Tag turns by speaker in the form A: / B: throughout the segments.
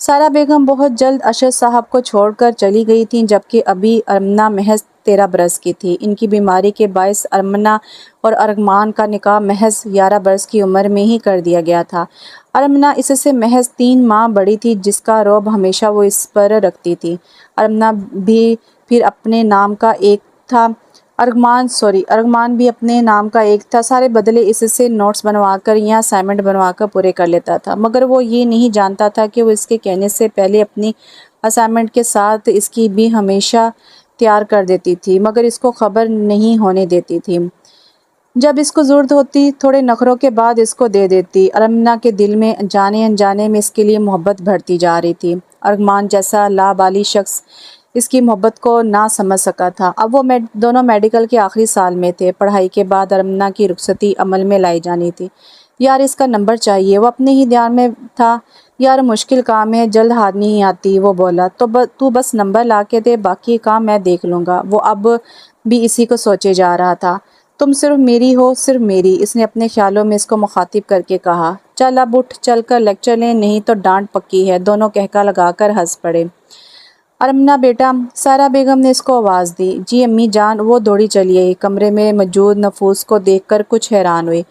A: سارا بیگم بہت جلد اشرف صاحب کو چھوڑ کر چلی گئی تھیں، جبکہ ابھی ارمنا محض 13 برس کی تھی۔ ان کی بیماری کے باعث ارمنا اور ارغمان کا نکاح محض 11 برس کی عمر میں ہی کر دیا گیا تھا۔ ارمنا اس سے محض 3 ماہ بڑی تھی، جس کا رعب ہمیشہ وہ اس پر رکھتی تھی۔ ارمنا بھی پھر اپنے نام کا ایک تھا، ارغمان بھی اپنے نام کا ایک تھا۔ سارے بدلے اس سے نوٹس بنوا کر یا اسائنمنٹ بنوا کر پورے کر لیتا تھا، مگر وہ یہ نہیں جانتا تھا کہ وہ اس کے کہنے سے پہلے اپنی اسائنمنٹ کے ساتھ اس کی بھی ہمیشہ تیار کر دیتی تھی، مگر اس کو خبر نہیں ہونے دیتی تھی۔ جب اس کو ضرورت ہوتی تھوڑے نخروں کے بعد اس کو دے دیتی۔ ارمنا کے دل میں جانے انجانے میں اس کے لیے محبت بڑھتی جا رہی تھی۔ ارغمان جیسا لابالی شخص اس کی محبت کو نہ سمجھ سکا تھا۔ اب وہ دونوں میڈیکل کے آخری سال میں تھے۔ پڑھائی کے بعد ارمنا کی رخصتی عمل میں لائی جانی تھی۔ یار اس کا نمبر چاہیے، وہ اپنے ہی دھیان میں تھا۔ یار مشکل کام ہے، جلد ہاتھ نہیں آتی، وہ بولا۔ تو بس نمبر لا کے دے، باقی کام میں دیکھ لوں گا۔ وہ اب بھی اسی کو سوچے جا رہا تھا۔ تم صرف میری ہو، صرف میری، اس نے اپنے خیالوں میں اس کو مخاطب کر کے کہا۔ چل اب اٹھ، چل کر لیکچر لیں، نہیں تو ڈانٹ پکی ہے۔ دونوں کہکا لگا کر ہنس پڑے۔ ارمنا بیٹا، سارا بیگم نے اس کو آواز دی۔ جی امی جان، وہ دوڑی چلی آئی۔ کمرے میں موجود نفوس کو دیکھ کر کچھ حیران ہوئی۔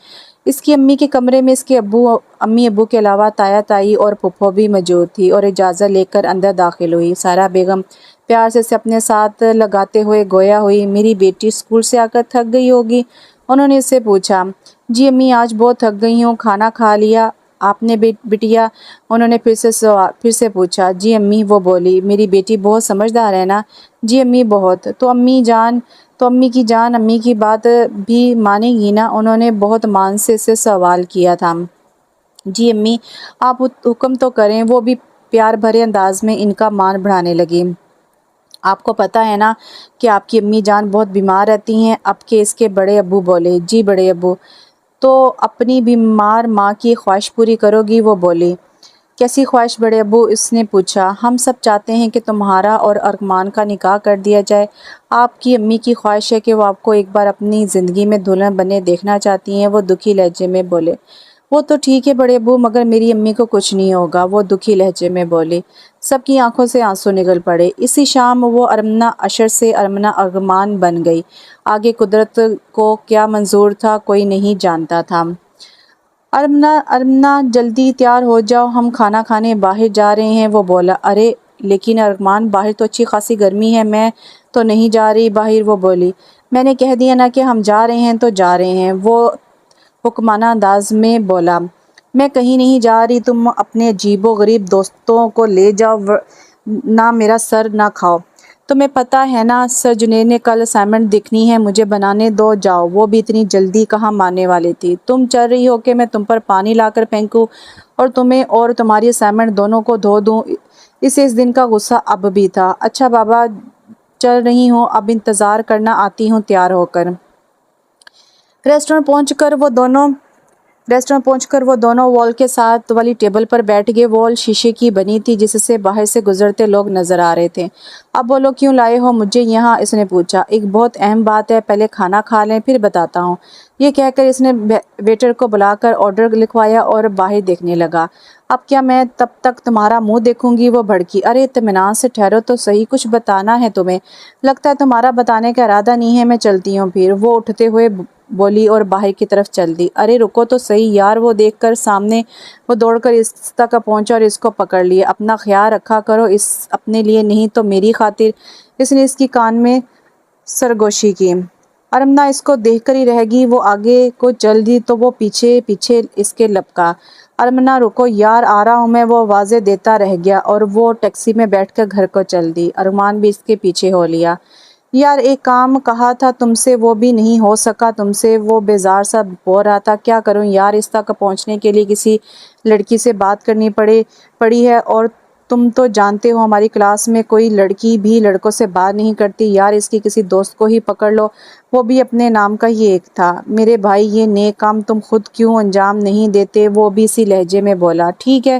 A: اس کی امی کے کمرے میں اس کے امی ابو کے علاوہ تایا تائی اور پھپھو بھی موجود تھی، اور اجازت لے کر اندر داخل ہوئی۔ سارا بیگم پیار سے اسے اپنے ساتھ لگاتے ہوئے گویا ہوئی، میری بیٹی اسکول سے آ کر تھک گئی ہوگی؟ انہوں نے اس سے پوچھا۔ جی امی آج بہت تھک گئی ہوں۔ کھانا کھا لیا آپ نے بٹیا؟ انہوں نے پھر سے پوچھا۔ جی امی، وہ بولی۔ میری بیٹی بہت سمجھدار ہے نا؟ جی امی بہت۔ تو امی کی جان امی کی بات بھی مانے گی نا؟ انہوں نے بہت مان سے اسے سوال کیا تھا۔ جی امی آپ حکم تو کریں، وہ بھی پیار بھرے انداز میں ان کا مان بڑھانے لگی۔ آپ کو پتہ ہے نا کہ آپ کی امی جان بہت بیمار رہتی ہیں؟ اب کے اس کے بڑے ابو بولے۔ جی بڑے ابو۔ تو اپنی بیمار ماں کی خواہش پوری کرو گی؟ وہ بولی۔ کیسی خواہش بڑے ابو؟ اس نے پوچھا۔ ہم سب چاہتے ہیں کہ تمہارا اور ارغمان کا نکاح کر دیا جائے۔ آپ کی امی کی خواہش ہے کہ وہ آپ کو ایک بار اپنی زندگی میں دلہن بنے دیکھنا چاہتی ہیں، وہ دکھی لہجے میں بولے۔ وہ تو ٹھیک ہے بڑے ابو، مگر میری امی کو کچھ نہیں ہوگا، وہ دکھی لہجے میں بولی۔ سب کی آنکھوں سے آنسو نکل پڑے۔ اسی شام وہ ارمنا اشر سے ارمنا ارغمان بن گئی۔ آگے قدرت کو کیا منظور تھا کوئی نہیں جانتا تھا۔ ارمنا جلدی تیار ہو جاؤ، ہم کھانا کھانے باہر جا رہے ہیں، وہ بولا۔ ارے لیکن ارغمان، باہر تو اچھی خاصی گرمی ہے، میں تو نہیں جا رہی باہر، وہ بولی۔ میں نے کہہ دیا نا کہ ہم جا رہے ہیں تو جا رہے ہیں، وہ حکمانہ انداز میں بولا۔ میں کہیں نہیں جا رہی، تم اپنے عجیب و غریب دوستوں کو لے جاؤ، نہ میرا سر نہ کھاؤ۔ تمہیں پتہ ہے نا سر جنید نے کل اسائنمنٹ دکھنی ہے، مجھے بنانے دو، جاؤ۔ وہ بھی اتنی جلدی کہاں ماننے والی تھی۔ تم چل رہی ہو کہ میں تم پر پانی لا کر پھینکوں اور تمہیں اور تمہاری اسائنمنٹ دونوں کو دھو دوں؟ اسے اس دن کا غصہ اب بھی تھا۔ اچھا بابا چل رہی ہوں، اب انتظار کرنا، آتی ہوں تیار ہو کر۔ ریسٹورنٹ پہنچ کر وہ دونوں وال کے ساتھ والی ٹیبل پر بیٹھ گئے۔ وال شیشے کی بنی تھی جس سے باہر سے گزرتے لوگ نظر آ رہے تھے۔ اب بولو کیوں لائے ہو مجھے یہاں؟ اس نے پوچھا۔ ایک بہت اہم بات ہے، پہلے کھانا کھا لیں پھر بتاتا ہوں۔ یہ کہہ کر اس نے ویٹر کو بلا کر آرڈر لکھوایا اور باہر دیکھنے لگا۔ اب کیا میں تب تک تمہارا منہ دیکھوں گی؟ وہ بھڑکی۔ ارے اطمینان سے ٹھہرو تو صحیح، کچھ بتانا ہے تمہیں، لگتا ہے تمہارا بتانے کا ارادہ نہیں ہے۔ میں چلتی ہوں پھر، وہ اٹھتے ہوئے بولی اور باہر کی طرف چل دی۔ ارے رکو تو صحیح یار، وہ دیکھ کر سامنے وہ دوڑ کر اس تک پہنچا اور اس کو پکڑ لیا۔ اپنا خیال رکھا کرو، اپنے لیے نہیں تو میری خاطر۔ اس نے اس کی کان میں سرگوشی کی۔ ارمنا اس کو دیکھ کر ہی رہ گئی، وہ آگے کو چل دی تو وہ پیچھے پیچھے اس کے لپکا۔ ارمنا رکو یار، آ رہا ہوں میں، وہ آوازیں دیتا رہ گیا اور وہ ٹیکسی میں بیٹھ کر گھر کو چل دی۔ ارغمان بھی اس کے پیچھے ہو لیا۔ یار ایک کام کہا تھا تم سے، وہ بھی نہیں ہو سکا تم سے، وہ بیزار سا بول رہا تھا۔ کیا کروں یار، اس تک پہنچنے کے لیے کسی لڑکی سے بات کرنی پڑی ہے، اور تم تو جانتے ہو ہماری کلاس میں کوئی لڑکی بھی لڑکوں سے بات نہیں کرتی۔ یار اس کی کسی دوست کو ہی پکڑ لو، وہ بھی اپنے نام کا ہی ایک تھا۔ میرے بھائی یہ نیک کام تم خود کیوں انجام نہیں دیتے؟ وہ بھی اسی لہجے میں بولا۔ ٹھیک ہے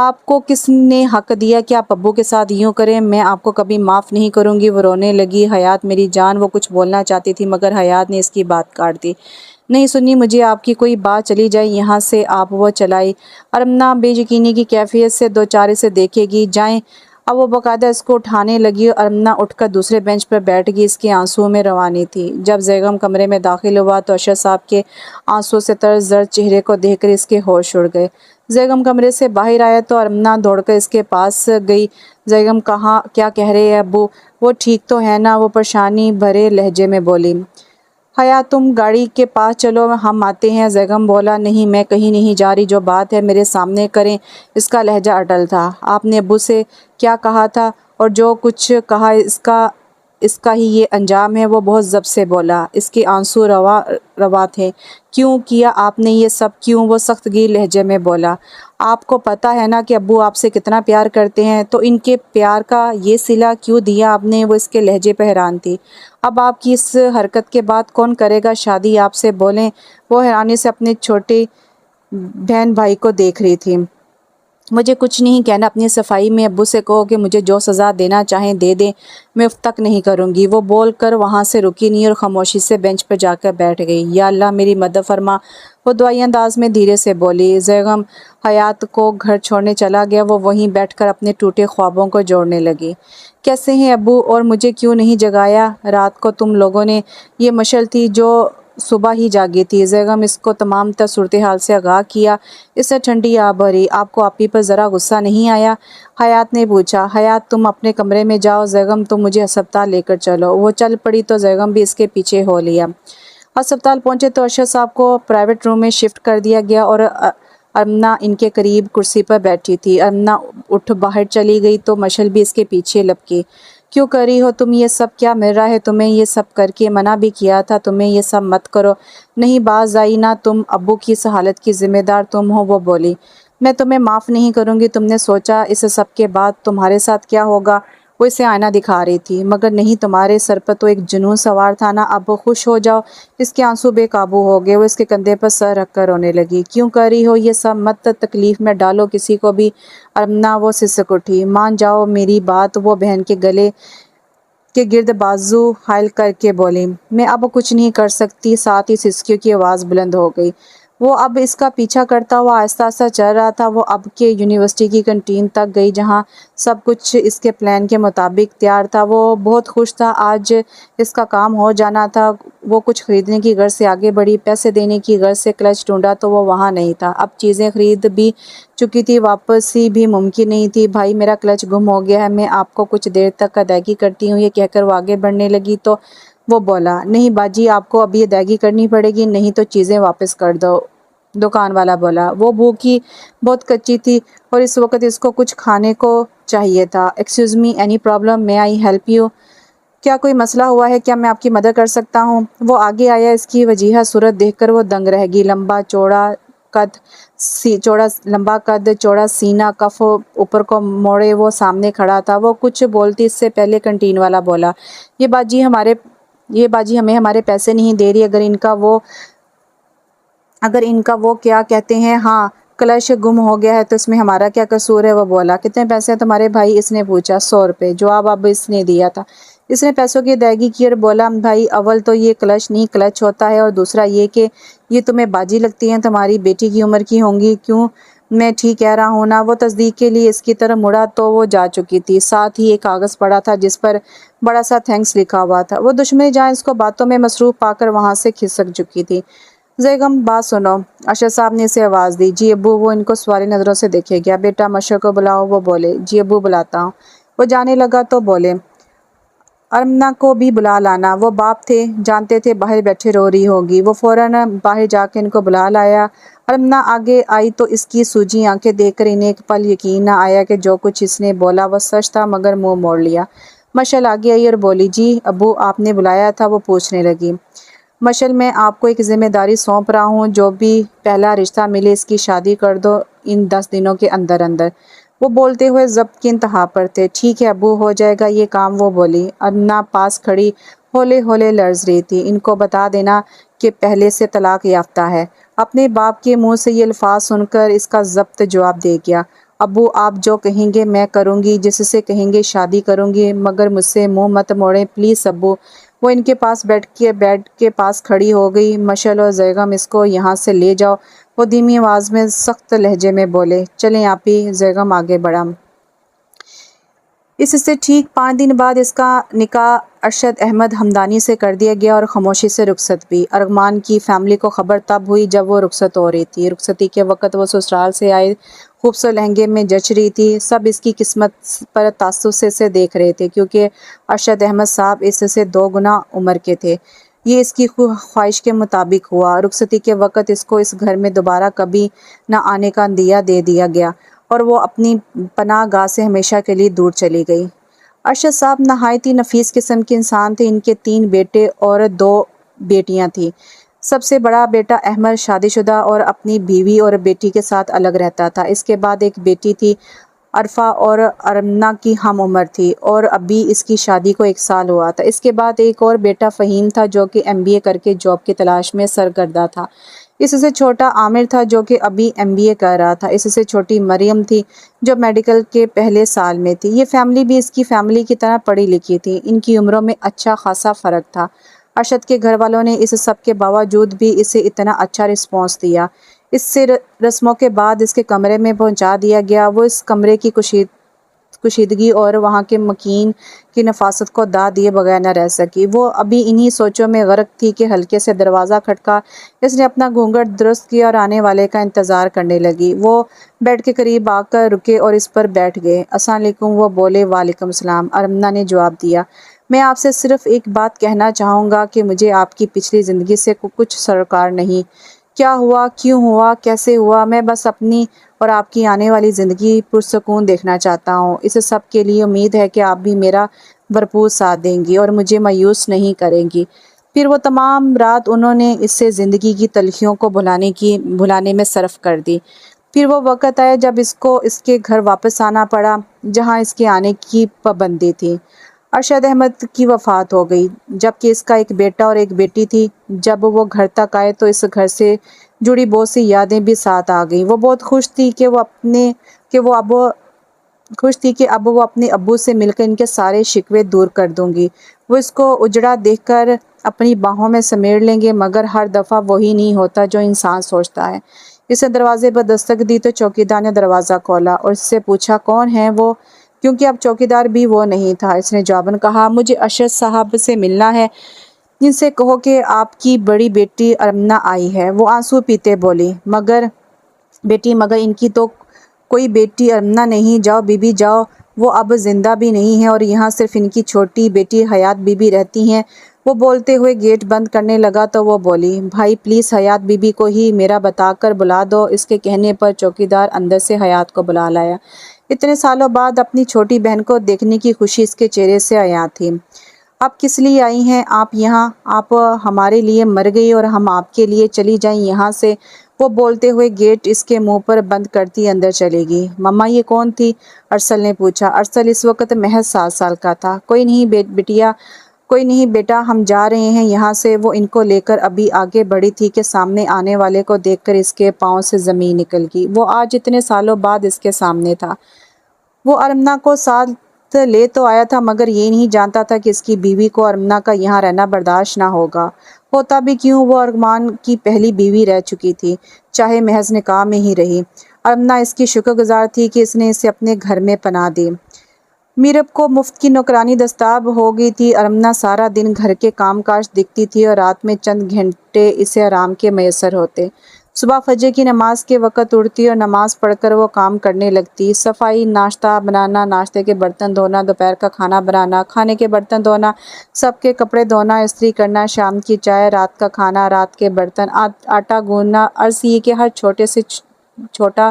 A: آپ کو کس نے حق دیا کہ آپ ابو کے ساتھ یوں کریں؟ میں آپ کو کبھی معاف نہیں کروں گی۔ وہ رونے لگی۔ حیات میری جان، وہ کچھ بولنا چاہتی تھی مگر حیات نے اس کی بات کاٹ دی۔ نہیں سنی مجھے آپ کی کوئی بات، چلی جائے یہاں سے آپ۔ وہ چلائی۔ ارمنا بے یقینی کی کیفیت سے دوچارے سے دیکھے گی۔ جائیں۔ اب وہ باقاعدہ اس کو اٹھانے لگی۔ ارمنا اٹھ کر دوسرے بینچ پر بیٹھ گئی۔ اس کے آنسوؤں میں روانی تھی۔ جب بیگم کمرے میں داخل ہوا تو اشرف صاحب کے آنسوؤں سے تر زرد چہرے کو دیکھ کر اس کے ہوش اڑ گئے۔ بیگم کمرے سے باہر آیا تو ارمنا دوڑ کر اس کے پاس گئی۔ بیگم کہاں کیا کہہ رہے ہیں ابو؟ وہ ٹھیک تو ہے نا؟ وہ پریشانی بھرے لہجے میں بولی۔ حیات تم گاڑی کے پاس چلو، ہم آتے ہیں۔ بیگم بولا نہیں میں کہیں نہیں جا رہی، جو بات ہے میرے سامنے کریں۔ اس کا لہجہ اٹل تھا۔ آپ نے ابو سے کیا کہا تھا؟ اور جو کچھ کہا اس کا ہی یہ انجام ہے۔ وہ بہت ضبط سے بولا۔ اس کے آنسو روا تھے۔ کیوں کیا آپ نے یہ سب؟ کیوں؟ وہ سخت گیر لہجے میں بولا۔ آپ کو پتہ ہے نا کہ ابو آپ سے کتنا پیار کرتے ہیں، تو ان کے پیار کا یہ صلہ کیوں دیا آپ نے؟ وہ اس کے لہجے پہ حیران تھی۔ اب آپ کی اس حرکت کے بعد کون کرے گا شادی آپ سے؟ بولیں۔ وہ حیرانی سے اپنے چھوٹے بہن بھائی کو دیکھ رہی تھی۔ مجھے کچھ نہیں کہنا، اپنی صفائی میں ابو سے کہو کہ مجھے جو سزا دینا چاہیں دے دیں، میں اف تک نہیں کروں گی۔ وہ بول کر وہاں سے رکی نہیں اور خاموشی سے بینچ پر جا کر بیٹھ گئی۔ یا اللہ میری مدد فرما، وہ دعائی انداز میں دھیرے سے بولی۔ بیگم حیات کو گھر چھوڑنے چلا گیا۔ وہ وہیں بیٹھ کر اپنے ٹوٹے خوابوں کو جوڑنے لگی۔ کیسے ہیں ابو؟ اور مجھے کیوں نہیں جگایا؟ رات کو تم لوگوں نے، یہ مشل تھی جو صبح ہی جاگی تھی۔ بیگم اس کو تمام تر صورتحال سے آگاہ کیا۔ اس نے ٹھنڈی آہ بھری۔ آپ کو آپی پر ذرا غصہ نہیں آیا؟ حیات نے پوچھا۔ حیات تم اپنے کمرے میں جاؤ، بیگم تم مجھے ہسپتال لے کر چلو۔ وہ چل پڑی تو بیگم بھی اس کے پیچھے ہو لیا۔ ہسپتال پہنچے تو اشرف صاحب کو پرائیویٹ روم میں شفٹ کر دیا گیا اور ارمنا ان کے قریب کرسی پر بیٹھی تھی۔ ارمنا اٹھ باہر چلی گئی تو مشل بھی اس کے پیچھے لپکی۔ کیوں کر رہی ہو تم یہ سب؟ کیا مل رہا ہے تمہیں؟ یہ سب کر کے منع بھی کیا تھا تمہیں یہ سب مت کرو۔ نہیں باز آئی نا تم؟ ابو کی اس حالت کی ذمہ دار تم ہو۔ وہ بولی۔ میں تمہیں معاف نہیں کروں گی۔ تم نے سوچا اس سب کے بعد تمہارے ساتھ کیا ہوگا؟ وہ اسے آئینہ دکھا رہی تھی۔ مگر نہیں، تمہارے سر پر تو ایک جنون سوار تھا نا، اب خوش ہو جاؤ۔ اس کے آنسو بے قابو ہو گئے۔ وہ اس کے کندھے پر سر رکھ کر رونے لگی۔ کیوں کر رہی ہو یہ سب؟ مت تکلیف میں ڈالو کسی کو بھی۔ ارمنا وہ سسک اٹھی۔ مان جاؤ میری بات۔ وہ بہن کے گلے کے گرد بازو حائل کر کے بولی۔ میں اب کچھ نہیں کر سکتی۔ ساتھ ہی سسکیوں کی آواز بلند ہو گئی۔ وہ اب اس کا پیچھا کرتا ہوا آہستہ آہستہ چل رہا تھا۔ وہ اب کے یونیورسٹی کی کینٹین تک گئی جہاں سب کچھ اس کے پلان کے مطابق تیار تھا۔ وہ بہت خوش تھا، آج اس کا کام ہو جانا تھا۔ وہ کچھ خریدنے کی غرض سے آگے بڑھی، پیسے دینے کی غرض سے کلچ ڈھونڈا تو وہ وہاں نہیں تھا۔ اب چیزیں خرید بھی چکی تھی، واپسی بھی ممکن نہیں تھی۔ بھائی میرا کلچ گم ہو گیا ہے، میں آپ کو کچھ دیر تک ادائیگی کرتی ہوں۔ یہ کہہ کر وہ آگے بڑھنے لگی تو وہ بولا۔ نہیں باجی، آپ کو ابھی ادائیگی کرنی پڑے گی، نہیں تو چیزیں واپس کر دو۔ دکان والا بولا۔ وہ بھوکی بہت کچی تھی اور اس وقت اس کو کچھ کھانے کو چاہیے تھا۔ Excuse me, any problem? میں آئی ہیلپ یو؟ کیا کوئی مسئلہ ہوا ہے؟ کیا میں آپ کی مدد کر سکتا ہوں؟ وہ آگے آیا۔ اس کی وجیہہ صورت دیکھ کر وہ دنگ رہ گئی۔ لمبا قد، چوڑا سینہ، کف اوپر کو موڑے وہ سامنے کھڑا تھا۔ وہ کچھ بولتی اس سے پہلے کنٹین والا بولا۔ یہ باجی ہمیں ہمارے پیسے نہیں دے رہی۔ اگر ان کا وہ کیا کہتے ہیں، ہاں کلش گم ہو گیا ہے تو اس میں ہمارا کیا قصور ہے؟ وہ بولا۔ کتنے پیسے ہیں تمہارے بھائی؟ اس نے پوچھا۔ 100 روپے جواب اب اس نے دیا تھا۔ اس نے پیسوں کی ادائیگی کی اور بولا۔ بھائی اول تو یہ کلش نہیں کلچ ہوتا ہے، اور دوسرا یہ کہ یہ تمہیں باجی لگتی ہیں، تمہاری بیٹی کی عمر کی ہوں گی۔ کیوں میں ٹھیک کہہ رہا ہوں نا؟ وہ تصدیق کے لیے اس کی طرف مڑا تو وہ جا چکی تھی۔ ساتھ ہی ایک کاغذ پڑا تھا جس پر بڑا سا تھینکس لکھا ہوا تھا۔ وہ دشمنی جہاں اس کو باتوں میں مصروف پا کر وہاں سے کھسک چکی تھی۔ بیگم بات سنو، اشرف صاحب نے اسے آواز دی۔ جی ابو۔ وہ ان کو سوالی نظروں سے دیکھے گیا۔ بیٹا مشر کو بلاؤ۔ وہ بولے۔ جی ابو بلاتا ہوں۔ وہ جانے لگا تو بولے۔ ارمنا کو بھی بلا لانا۔ وہ باپ تھے، جانتے تھے باہر بیٹھے رو رہی ہوگی۔ وہ فوراً باہر جا کے ان کو بلا لایا۔ ارمنا آگے آئی تو اس کی سوجی آنکھیں دیکھ کر انہیں ایک پل یقین نہ آیا کہ جو کچھ اس نے بولا وہ سچ تھا، مگر منہ موڑ لیا۔ مشل آگے آئی اور بولی۔ جی ابو آپ نے بلایا تھا؟ وہ پوچھنے لگی۔ مشل میں آپ کو ایک ذمہ داری سونپ رہا ہوں، جو بھی پہلا رشتہ ملے اس کی شادی کر دو ان 10 دنوں کے اندر اندر۔ وہ بولتے ہوئے ضبط کی انتہا پر تھے۔ ٹھیک ہے ابو، ہو جائے گا یہ کام۔ وہ بولی۔ ارمنا پاس کھڑی ہولے ہولے لرز رہی تھی۔ ان کو بتا دینا کہ پہلے سے طلاق یافتہ ہے۔ اپنے باپ کے منہ سے یہ الفاظ سن کر اس کا ضبط جواب دے گیا۔ ابو آپ جو کہیں گے میں کروں گی، جس سے کہیں گے شادی کروں گی، مگر مجھ سے منہ مت موڑیں پلیز ابو۔ وہ ان کے پاس بیڈ کے پاس کھڑی ہو گئی۔ مشل اور زیغم اس کو یہاں سے لے جاؤ، وہ دھیمی آواز میں سخت لہجے میں بولے۔ چلیں آپی، زیغم آگے بڑھا۔ اس سے ٹھیک 5 دن بعد اس کا نکاح ارشد احمد ہمدانی سے کر دیا گیا اور خاموشی سے رخصت بھی۔ ارغمان کی فیملی کو خبر تب ہوئی جب وہ رخصت ہو رہی تھی۔ رخصتی کے وقت وہ سسرال سے آئے خوبصورت لہنگے میں جچ رہی تھی۔ سب اس کی قسمت پر تعصب سے دیکھ رہے تھے کیونکہ ارشد احمد صاحب اس سے 2 گنا عمر کے تھے۔ یہ اس کی خواہش کے مطابق ہوا۔ رخصتی کے وقت اس کو اس گھر میں دوبارہ کبھی نہ آنے کا عندیہ دے دیا گیا اور وہ اپنی پناہ گاہ سے ہمیشہ کے لیے دور چلی گئی۔ ارشد صاحب نہایت ہی نفیس قسم کے انسان تھے۔ ان کے 3 بیٹے اور 2 بیٹیاں تھیں۔ سب سے بڑا بیٹا احمد شادی شدہ اور اپنی بیوی اور بیٹی کے ساتھ الگ رہتا تھا۔ اس کے بعد ایک بیٹی تھی عرفہ اور ارمنا کی ہم عمر تھی اور ابھی اس کی شادی کو 1 سال ہوا تھا۔ اس کے بعد ایک اور بیٹا فہیم تھا جو کہ MBA کر کے جاب کی تلاش میں سرگرداں تھا۔ اس سے چھوٹا عامر تھا جو کہ ابھی MBA کر رہا تھا۔ اس سے چھوٹی مریم تھی جو میڈیکل کے پہلے سال میں تھی۔ یہ فیملی بھی اس کی فیملی کی طرح پڑھی لکھی تھی۔ ان کی عمروں میں اچھا خاصا فرق تھا۔ ارشد کے گھر والوں نے اس سب کے باوجود بھی اسے اتنا اچھا رسپانس دیا۔ اس سے رسموں کے بعد اس کے کمرے میں پہنچا دیا گیا۔ وہ اس کمرے کی کشیدگی اور وہاں کے مکین کی نفاست کو داد دیے بغیر نہ رہ سکی۔ وہ ابھی انہی سوچوں میں غرق تھی کہ ہلکے سے دروازہ کھٹکا۔ اس نے اپنا گھونگھٹ درست کیا اور آنے والے کا انتظار کرنے لگی۔ وہ بیڈ کے قریب آ کر رکے اور اس پر بیٹھ گئے۔ السلام علیکم، وہ بولے۔ وعلیکم السلام، ارمنا نے جواب دیا۔ میں آپ سے صرف ایک بات کہنا چاہوں گا کہ مجھے آپ کی پچھلی زندگی سے کچھ سروکار نہیں۔ کیا ہوا، کیوں ہوا، کیسے ہوا، میں بس اپنی اور آپ کی آنے والی زندگی پرسکون دیکھنا چاہتا ہوں۔ اس سب کے لیے امید ہے کہ آپ بھی میرا بھرپور ساتھ دیں گی اور مجھے مایوس نہیں کریں گی۔ پھر وہ تمام رات انہوں نے اس سے زندگی کی تلخیوں کو بھلانے میں صرف کر دی۔ پھر وہ وقت آیا جب اس کو اس کے گھر واپس آنا پڑا جہاں اس کے آنے کی پابندی تھی۔ ارشد احمد کی وفات ہو گئی جبکہ اس کا ایک بیٹا اور ایک بیٹی تھی۔ جب وہ گھر تک آئے تو اس گھر سے جڑی بہت سی یادیں بھی ساتھ آ گئیں۔ وہ بہت خوش تھی کہ اب وہ اپنے ابو سے مل کر ان کے سارے شکوے دور کر دوں گی۔ وہ اس کو اجڑا دیکھ کر اپنی باہوں میں سمیٹ لیں گے، مگر ہر دفعہ وہی نہیں ہوتا جو انسان سوچتا ہے۔ اس نے دروازے پر دستک دی تو چوکیدار نے دروازہ کھولا اور اس سے پوچھا کون ہے وہ، کیونکہ اب چوکیدار بھی وہ نہیں تھا۔ اس نے جواباً کہا مجھے ارشد صاحب سے ملنا ہے، جن سے کہو کہ آپ کی بڑی بیٹی ارمنا آئی ہے۔ وہ آنسو پیتے بولی مگر ان کی تو کوئی بیٹی ارمنا نہیں، جاؤ بی بی جاؤ، وہ اب زندہ بھی نہیں ہے اور یہاں صرف ان کی چھوٹی بیٹی حیات بی بی رہتی ہیں۔ وہ بولتے ہوئے گیٹ بند کرنے لگا تو وہ بولی بھائی پلیز حیات بی بی کو ہی میرا بتا کر بلا دو۔ اس کے کہنے پر چوکیدار اندر سے حیات کو بلا لایا۔ اتنے سالوں بعد اپنی چھوٹی بہن کو دیکھنے کی خوشی اس کے چہرے سے عیاں تھی۔ آپ کس لیے آئی ہیں آپ یہاں؟ آپ ہمارے لیے مر گئی اور ہم آپ کے لیے چلی جائیں یہاں سے۔ وہ بولتے ہوئے گیٹ اس کے منہ پر بند کرتی اندر چلے گی۔ مما یہ کون تھی؟ ارسل نے پوچھا۔ ارسل اس وقت محض 7 سال کا تھا۔ کوئی نہیں بیٹا، ہم جا رہے ہیں یہاں سے۔ وہ ان کو لے کر ابھی آگے بڑھی تھی کہ سامنے آنے والے کو دیکھ کر اس کے پاؤں سے زمین نکل گئی۔ وہ آج اتنے سالوں بعد اس کے سامنے تھا۔ وہ ارمنا کو ساتھ لے تو آیا تھا مگر یہ نہیں جانتا تھا کہ اس کی بیوی کو ارمنا کا یہاں رہنا برداشت نہ ہوگا۔ ہوتا بھی کیوں، وہ ارغمان کی پہلی بیوی رہ چکی تھی، چاہے محض نکاح میں ہی رہی۔ ارمنا اس کی شکر گزار تھی کہ اس نے اسے اپنے گھر میں پناہ دی۔ میرب کو مفت کی نوکرانی دستیاب ہو گئی تھی۔ ارمنا سارا دن گھر کے کام کاج دیکھتی تھی اور رات میں چند گھنٹے اسے آرام کے میسر ہوتے۔ صبح فجر کی نماز کے وقت اٹھتی اور نماز پڑھ کر وہ کام کرنے لگتی۔ صفائی، ناشتہ بنانا، ناشتے کے برتن دھونا، دوپہر کا کھانا بنانا، کھانے کے برتن دھونا، سب کے کپڑے دھونا، استری کرنا، شام کی چائے، رات کا کھانا، رات کے برتن، آٹا گوندنا، عرض یہ کہ ہر چھوٹے سے چھوٹا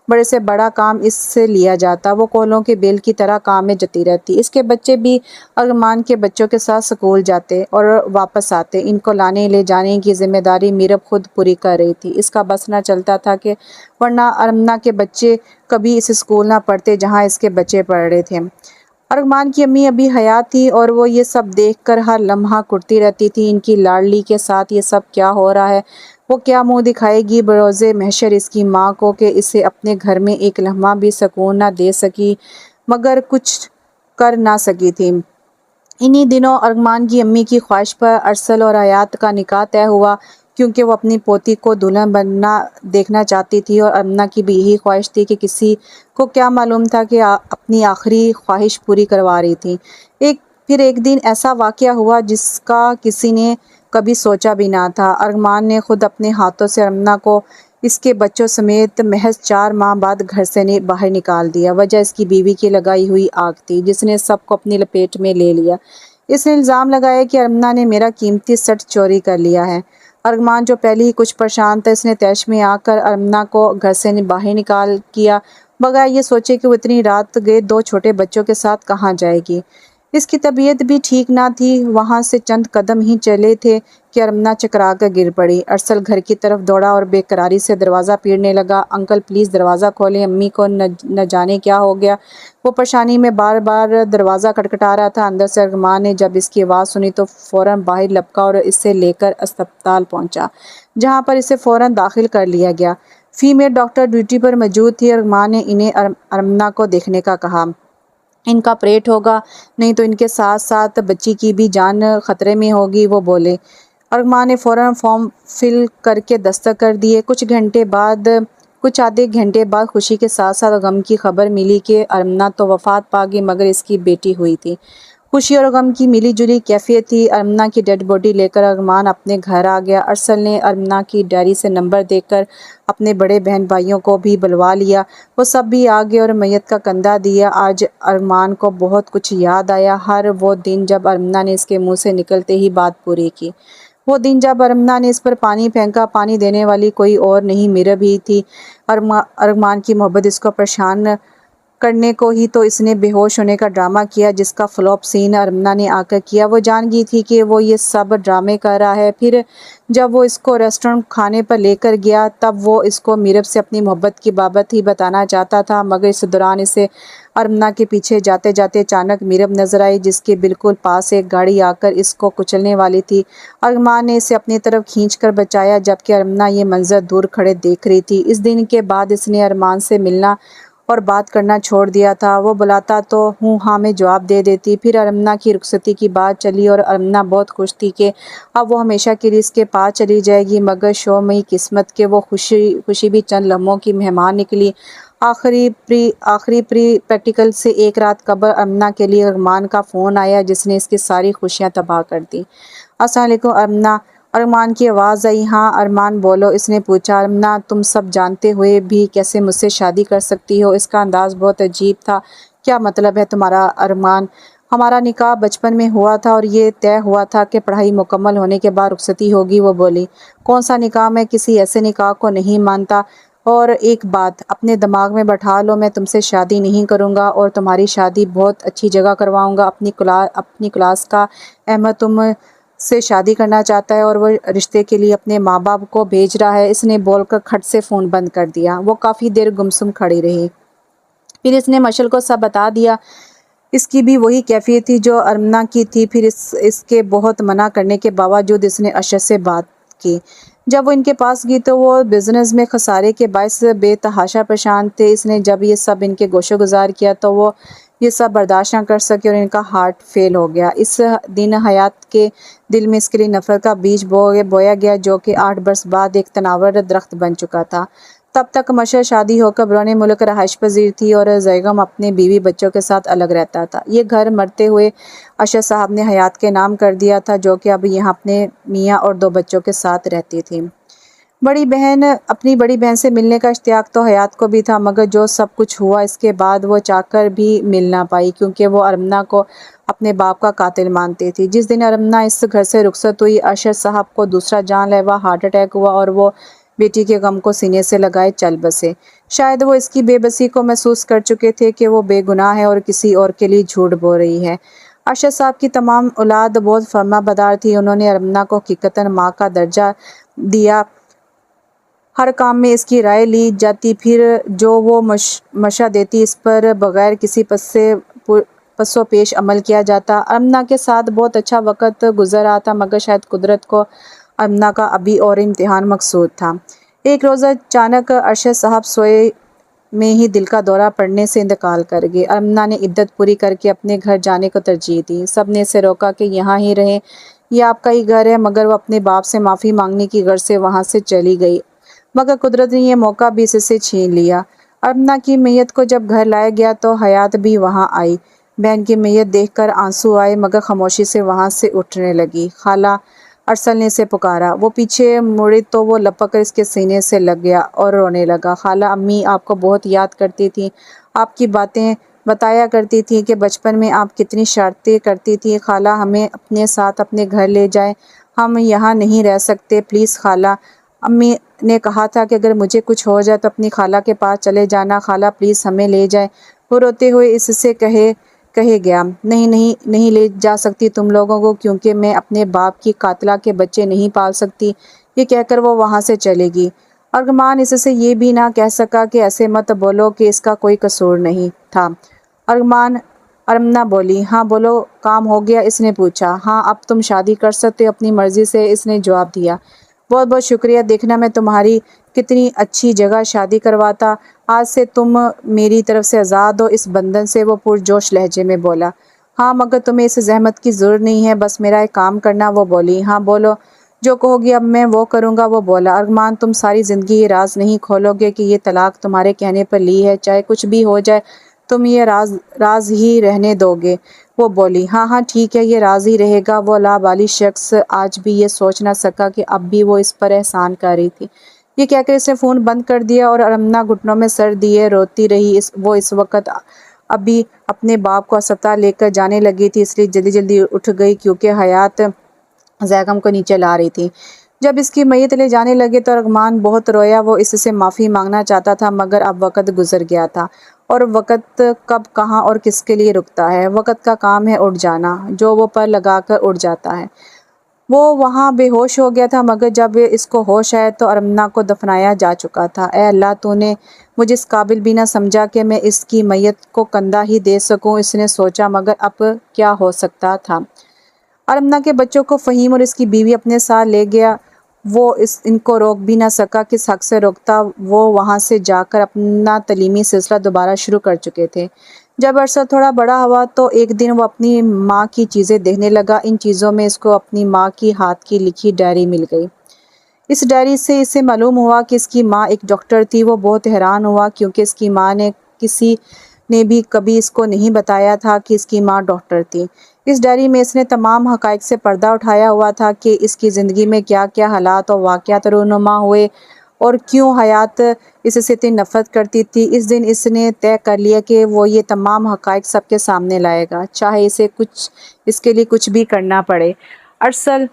A: بڑے سے بڑا کام اس سے لیا جاتا۔ وہ کولوں کے بیل کی طرح کام میں جتی رہتی۔ اس کے بچے بھی ارغمان کے بچوں کے ساتھ سکول جاتے اور واپس آتے۔ ان کو لانے لے جانے کی ذمہ داری میرب خود پوری کر رہی تھی۔ اس کا بس نہ چلتا تھا کہ ورنہ ارمنا کے بچے کبھی اس اسکول نہ پڑھتے جہاں اس کے بچے پڑھ رہے تھے۔ ارغمان کی امی ابھی حیات تھی اور وہ یہ سب دیکھ کر ہر لمحہ کڑتی رہتی تھی۔ ان کی لاڈلی کے ساتھ یہ سب کیا ہو رہا ہے؟ وہ کیا منہ دکھائے گی بروز محشر اس کی ماں کو کہ اسے اپنے گھر میں ایک لمحہ بھی سکون نہ دے سکی، مگر کچھ کر نہ سکی تھی۔ انہی دنوں ارمان کی امی کی خواہش پر ارسل اور حیات کا نکاح طے ہوا، کیونکہ وہ اپنی پوتی کو دلہن بننا دیکھنا چاہتی تھی، اور ارمنا کی بھی یہی خواہش تھی کہ کسی کو کیا معلوم تھا کہ اپنی آخری خواہش پوری کروا رہی تھی۔ پھر ایک دن ایسا واقعہ ہوا جس کا کسی نے کبھی سوچا بھی نہ تھا۔ ارمان نے خود اپنے ہاتھوں سے ارمنا کو اس کے بچوں سمیت محض 4 ماہ بعد گھر سے باہر نکال دیا۔ وجہ اس کی بیوی کی لگائی ہوئی آگ تھی، جس نے سب کو اپنی لپیٹ میں لے لیا۔ اس نے الزام لگایا کہ ارمنا نے میرا قیمتی سیٹ چوری کر لیا ہے۔ ارمان جو پہلے ہی کچھ پریشان تھا، اس نے تیش میں آ کر ارمنا کو گھر سے باہر نکال کیا، بغیر یہ سوچے کہ وہ اتنی رات گئے 2 چھوٹے بچوں کے ساتھ کہاں جائے گی۔ اس کی طبیعت بھی ٹھیک نہ تھی۔ وہاں سے چند قدم ہی چلے تھے کہ ارمنا چکرا کر گر پڑی۔ ارسل گھر کی طرف دوڑا اور بے قراری سے دروازہ پیٹنے لگا۔ انکل پلیز دروازہ کھولیں، امی کو نہ جانے کیا ہو گیا۔ وہ پریشانی میں بار بار دروازہ کھٹکھٹا رہا تھا۔ اندر سے ارمان نے جب اس کی آواز سنی تو فوراً باہر لپکا اور اسے لے کر اسپتال پہنچا، جہاں پر اسے فوراً داخل کر لیا گیا۔ فیمیل ڈاکٹر ڈیوٹی پر موجود تھی۔ ارمان نے انہیں ارمنا کو دیکھنے کا کہا۔ ان کا آپریٹ ہوگا، نہیں تو ان کے ساتھ ساتھ بچی کی بھی جان خطرے میں ہوگی، وہ بولے۔ ارمان نے فوراً فارم فل کر کے دستخط کر دیے۔ کچھ آدھے گھنٹے بعد خوشی کے ساتھ ساتھ غم کی خبر ملی کہ ارمنا تو وفات پا گئی، مگر اس کی بیٹی ہوئی تھی۔ خوشی اور غم کی ملی جلی کیفیت تھی۔ ارمنا کی ڈیڈ باڈی لے کر ارمان اپنے گھر آ گیا۔ ارسل نے ارمنا کی ڈائری سے نمبر دیکھ کر اپنے بڑے بہن بھائیوں کو بھی بلوا لیا۔ وہ سب بھی آ گئے اور میت کا کندھا دیا۔ آج ارمان کو بہت کچھ یاد آیا، ہر وہ دن جب ارمنا نے اس کے منہ سے نکلتے ہی بات پوری کی، وہ دن جب ارمنا نے اس پر پانی پھینکا۔ پانی دینے والی کوئی اور نہیں، میرب ہی تھی۔ ارمان کی محبت اس کو پریشان کرنے کو ہی تو اس نے بے ہوش ہونے کا ڈرامہ کیا، جس کا فلاپ سین ارمنا نے آ کر کیا۔ وہ جان گئی تھی کہ وہ یہ سب ڈرامے کر رہا ہے۔ پھر جب وہ اس کو ریسٹورنٹ کھانے پر لے کر گیا، تب وہ اس کو میرب سے اپنی محبت کی بابت ہی بتانا چاہتا تھا، مگر اس دوران اسے ارمنا کے پیچھے جاتے جاتے اچانک میرب نظر آئی، جس کے بالکل پاس ایک گاڑی آ کر اس کو کچلنے والی تھی۔ ارمان نے اسے اپنی طرف کھینچ کر بچایا، جبکہ ارمنا یہ منظر دور کھڑے دیکھ رہی تھی۔ اس دن کے بعد اس نے ارمان سے ملنا اور بات کرنا چھوڑ دیا تھا۔ وہ بلاتا تو ہوں ہاں میں جواب دے دیتی۔ پھر ارمنا کی رخصتی کی بات چلی اور ارمنا بہت خوش تھی کہ اب وہ ہمیشہ کے لیے اس کے پاس چلی جائے گی، مگر شومیئی قسمت کہ وہ خوشی بھی چند لمحوں کی مہمان نکلی۔ آخری پری پریکٹیکل سے ایک رات قبل ارمنا کے لیے ارمان کا فون آیا، جس نے اس کی ساری خوشیاں تباہ کر دیں۔ السلام علیکم ارمنا، ارمان کی آواز آئی۔ ہاں ارمان بولو، اس نے پوچھا۔ ارمنا، تم سب جانتے ہوئے بھی کیسے مجھ سے شادی کر سکتی ہو؟ اس کا انداز بہت عجیب تھا۔ کیا مطلب ہے تمہارا ارمان؟ ہمارا نکاح بچپن میں ہوا تھا اور یہ طے ہوا تھا کہ پڑھائی مکمل ہونے کے بعد رخصتی ہوگی، وہ بولی۔ کون سا نکاح؟ میں کسی ایسے نکاح کو نہیں مانتا۔ اور ایک بات اپنے دماغ میں بٹھا لو، میں تم سے شادی نہیں کروں گا اور تمہاری شادی بہت اچھی جگہ کرواؤں گا۔ اپنی کلاس کا احمد تم سے شادی کرنا چاہتا ہے اور وہ رشتے کے لیے اپنے ماں باپ کو بھیج رہا ہے، اس نے بول کر کھٹ سے فون بند کر دیا۔ وہ کافی دیر گمسم کھڑی رہی، پھر اس نے مشل کو سب بتا دیا۔ اس کی بھی وہی کیفیت تھی جو ارمنا کی تھی۔ پھر اس کے بہت منع کرنے کے باوجود اس نے ارشد سے بات کی۔ جب وہ ان کے پاس گئی تو وہ بزنس میں خسارے کے باعث بے تحاشا پریشان تھے۔ اس نے جب یہ سب ان کے گوشے گزار کیا تو وہ یہ سب برداشت نہ کر سکے اور ان کا ہارٹ فیل ہو گیا۔ اس دن حیات کے دل میں اس کے لیے نفرت کا بیج بویا گیا، جو کہ 8 برس بعد ایک تناور درخت بن چکا تھا۔ تب تک مشل شادی ہو کر بیرون ملک رہائش پذیر تھی اور زیغم اپنے بیوی بچوں کے ساتھ الگ رہتا تھا۔ یہ گھر مرتے ہوئے ارشد صاحب نے حیات کے نام کر دیا تھا، جو کہ اب یہاں اپنے میاں اور 2 بچوں کے ساتھ رہتی تھی۔ اپنی بڑی بہن سے ملنے کا اشتیاق تو حیات کو بھی تھا، مگر جو سب کچھ ہوا اس کے بعد وہ چاہ کر بھی مل نہ پائی، کیونکہ وہ ارمنا کو اپنے باپ کا قاتل مانتی تھی۔ جس دن ارمنا اس گھر سے رخصت ہوئی، ارشد صاحب کو دوسرا جان لیوا ہارٹ اٹیک ہوا اور وہ بیٹی کے غم کو سینے سے لگائے چل بسے۔ شاید وہ اس کی بے بسی کو محسوس کر چکے تھے کہ وہ بے گناہ ہے اور کسی اور کے لیے جھوٹ بول رہی ہے۔ ارشد صاحب کی تمام اولاد بہت فرما بردار تھی۔ انہوں نے ارمنا کو حقیقتاً ماں کا درجہ دیا، ہر کام میں اس کی رائے لی جاتی، پھر جو وہ مشورہ دیتی اس پر بغیر کسی پس و پیش عمل کیا جاتا۔ ارمنا کے ساتھ بہت اچھا وقت گزر رہا تھا، مگر شاید قدرت کو امنا کا ابھی اور امتحان مقصود تھا۔ ایک روز اچانک ارشد صاحب سوئے میں ہی دل کا دورہ پڑنے سے انتقال کر گئے۔ امنا نے عدت پوری کر کے اپنے گھر جانے کو ترجیح دی۔ سب نے اسے روکا کہ یہاں ہی رہیں، یہ آپ کا ہی گھر ہے، مگر وہ اپنے باپ سے معافی مانگنے کی غرض سے وہاں سے چلی گئی، مگر قدرت نے یہ موقع بھی اس سے چھین لیا۔ امنا کی میت کو جب گھر لایا گیا تو حیات بھی وہاں آئی۔ بہن کی میت دیکھ کر آنسو آئے، مگر خاموشی سے وہاں سے اٹھنے لگی۔ خالہ ارسل نے اسے پکارا، وہ پیچھے مڑی تو وہ لپک کر اس کے سینے سے لگ گیا اور رونے لگا۔ خالہ امی آپ کو بہت یاد کرتی تھی، آپ کی باتیں بتایا کرتی تھی کہ بچپن میں آپ کتنی شرارتیں کرتی تھی۔ خالہ ہمیں اپنے ساتھ اپنے گھر لے جائیں، ہم یہاں نہیں رہ سکتے، پلیز خالہ۔ امی نے کہا تھا کہ اگر مجھے کچھ ہو جائے تو اپنی خالہ کے پاس چلے جانا، خالہ پلیز ہمیں لے جائیں۔ وہ روتے ہوئے اس سے کہے گیا، نہیں نہیں نہیں لے جا سکتی تم لوگوں کو، کیونکہ میں اپنے باپ کی قاتلہ کے بچے نہیں پال سکتی۔ یہ کہہ کر وہ وہاں سے چلے گی۔ ارغمان اس سے یہ بھی نہ کہہ سکا کہ ایسے مت بولو کہ اس کا کوئی قصور نہیں تھا۔ امنا بولی، ہاں بولو، کام ہو گیا؟ اس نے پوچھا۔ ہاں اب تم شادی کر سکتے ہو اپنی مرضی سے، اس نے جواب دیا۔ بہت بہت شکریہ، دیکھنا میں تمہاری کتنی اچھی جگہ شادی کرواتا، آج سے تم میری طرف سے آزاد ہو اس بندھن سے، وہ پرجوش لہجے میں بولا۔ ہاں مگر تمہیں اس زحمت کی ضرورت نہیں ہے، بس میرا ایک کام کرنا، وہ بولی۔ ہاں بولو، جو کہو گی اب میں وہ کروں گا، وہ بولا۔ ارغمان تم ساری زندگی یہ راز نہیں کھولو گے کہ یہ طلاق تمہارے کہنے پر لی ہے، چاہے کچھ بھی ہو جائے تم یہ راز ہی رہنے دو گے، وہ بولی۔ ہاں ہاں ٹھیک ہے، یہ راز ہی رہے گا۔ وہ لابالغ شخص آج بھی یہ سوچ نہ سکا کہ اب بھی وہ اس پر احسان کر رہی تھی۔ یہ کہہ کر اس نے فون بند کر دیا اور امنا گھٹنوں میں سر دیے روتی رہی۔ وہ اس وقت ابھی اپنے باپ کو ہسپتال لے کر جانے لگی تھی، اس لیے جلدی جلدی اٹھ گئی کیونکہ حیات زیغم کو نیچے لا رہی تھی۔ جب اس کی میت لے جانے لگے تو ارغمان بہت رویا۔ وہ اس سے معافی مانگنا چاہتا تھا، مگر اب وقت گزر گیا تھا، اور وقت کب کہاں اور کس کے لیے رکتا ہے۔ وقت کا کام ہے اٹھ جانا، جو وہ پر لگا کر اٹھ جاتا ہے۔ وہ وہاں بے ہوش ہو گیا تھا، مگر جب اس کو ہوش آیا تو امنا کو دفنایا جا چکا تھا۔ اے اللہ، تو نے مجھے اس قابل بھی نہ سمجھا کہ میں اس کی میت کو کندھا ہی دے سکوں، اس نے سوچا، مگر اب کیا ہو سکتا تھا۔ امنا کے بچوں کو فہیم اور اس کی بیوی اپنے ساتھ لے گیا۔ وہ ان کو روک بھی نہ سکا، کس حق سے روکتا، وہ وہاں سے جا کر اپنا تعلیمی سلسلہ دوبارہ شروع کر چکے تھے۔ جب عرصہ تھوڑا بڑا ہوا تو ایک دن وہ اپنی ماں کی چیزیں دیکھنے لگا۔ ان چیزوں میں اس کو اپنی ماں کی ہاتھ کی لکھی ڈائری مل گئی۔ اس ڈائری سے اسے معلوم ہوا کہ اس کی ماں ایک ڈاکٹر تھی۔ وہ بہت حیران ہوا کیونکہ اس کی ماں نے کسی نے بھی کبھی اس کو نہیں بتایا تھا کہ اس کی ماں ڈاکٹر تھی۔ اس ڈائری میں اس نے تمام حقائق سے پردہ اٹھایا ہوا تھا کہ اس کی زندگی میں کیا کیا حالات اور واقعات رونما ہوئے اور کیوں حیات اس سے اتنی نفرت کرتی تھی۔ اس دن اس نے طے کر لیا کہ وہ یہ تمام حقائق سب کے سامنے لائے گا، چاہے اس کے لیے کچھ بھی کرنا پڑے۔ ارسل،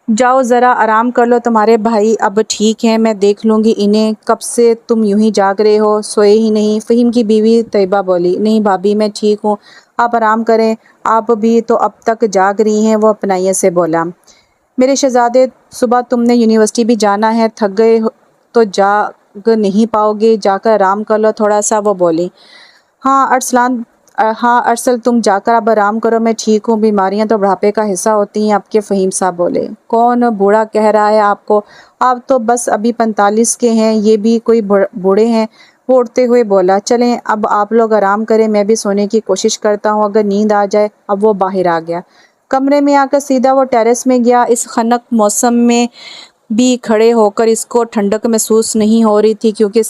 A: جاؤ ذرا آرام کر لو، تمہارے بھائی اب ٹھیک ہیں، میں دیکھ لوں گی انہیں۔ کب سے تم یوں ہی جاگ رہے ہو، سوئے ہی نہیں؟ فہیم کی بیوی طیبہ بولی۔ نہیں بھابھی، میں ٹھیک ہوں، آپ آرام کریں، آپ بھی تو اب تک جاگ رہی ہیں، وہ اپنائیت سے بولا۔ میرے شہزادے، صبح تم نے یونیورسٹی بھی جانا ہے، تھک گئے تو جاگ نہیں پاؤ گے، جا کر آرام کر لو تھوڑا سا، وہ بولی۔ ہاں ارسل، تم جا کر اب آرام کرو، میں ٹھیک ہوں، بیماریاں تو بڑھاپے کا حصہ ہوتی ہیں، آپ کے فہیم صاحب بولے۔ کون بوڑھا کہہ رہا ہے آپ کو؟ آپ تو بس ابھی 45 کے ہیں، یہ بھی کوئی بوڑھے ہیں؟ وہ اٹھتے ہوئے بولا۔ چلیں اب آپ لوگ آرام کریں، میں بھی سونے کی کوشش کرتا ہوں، اگر نیند آ جائے۔ اب وہ باہر آ گیا۔ کمرے میں آ کر سیدھا وہ ٹیرس میں گیا۔ اس خنک موسم میں بھی کھڑے ہو کر اس کو ٹھنڈک محسوس نہیں ہو رہی تھی، کیونکہ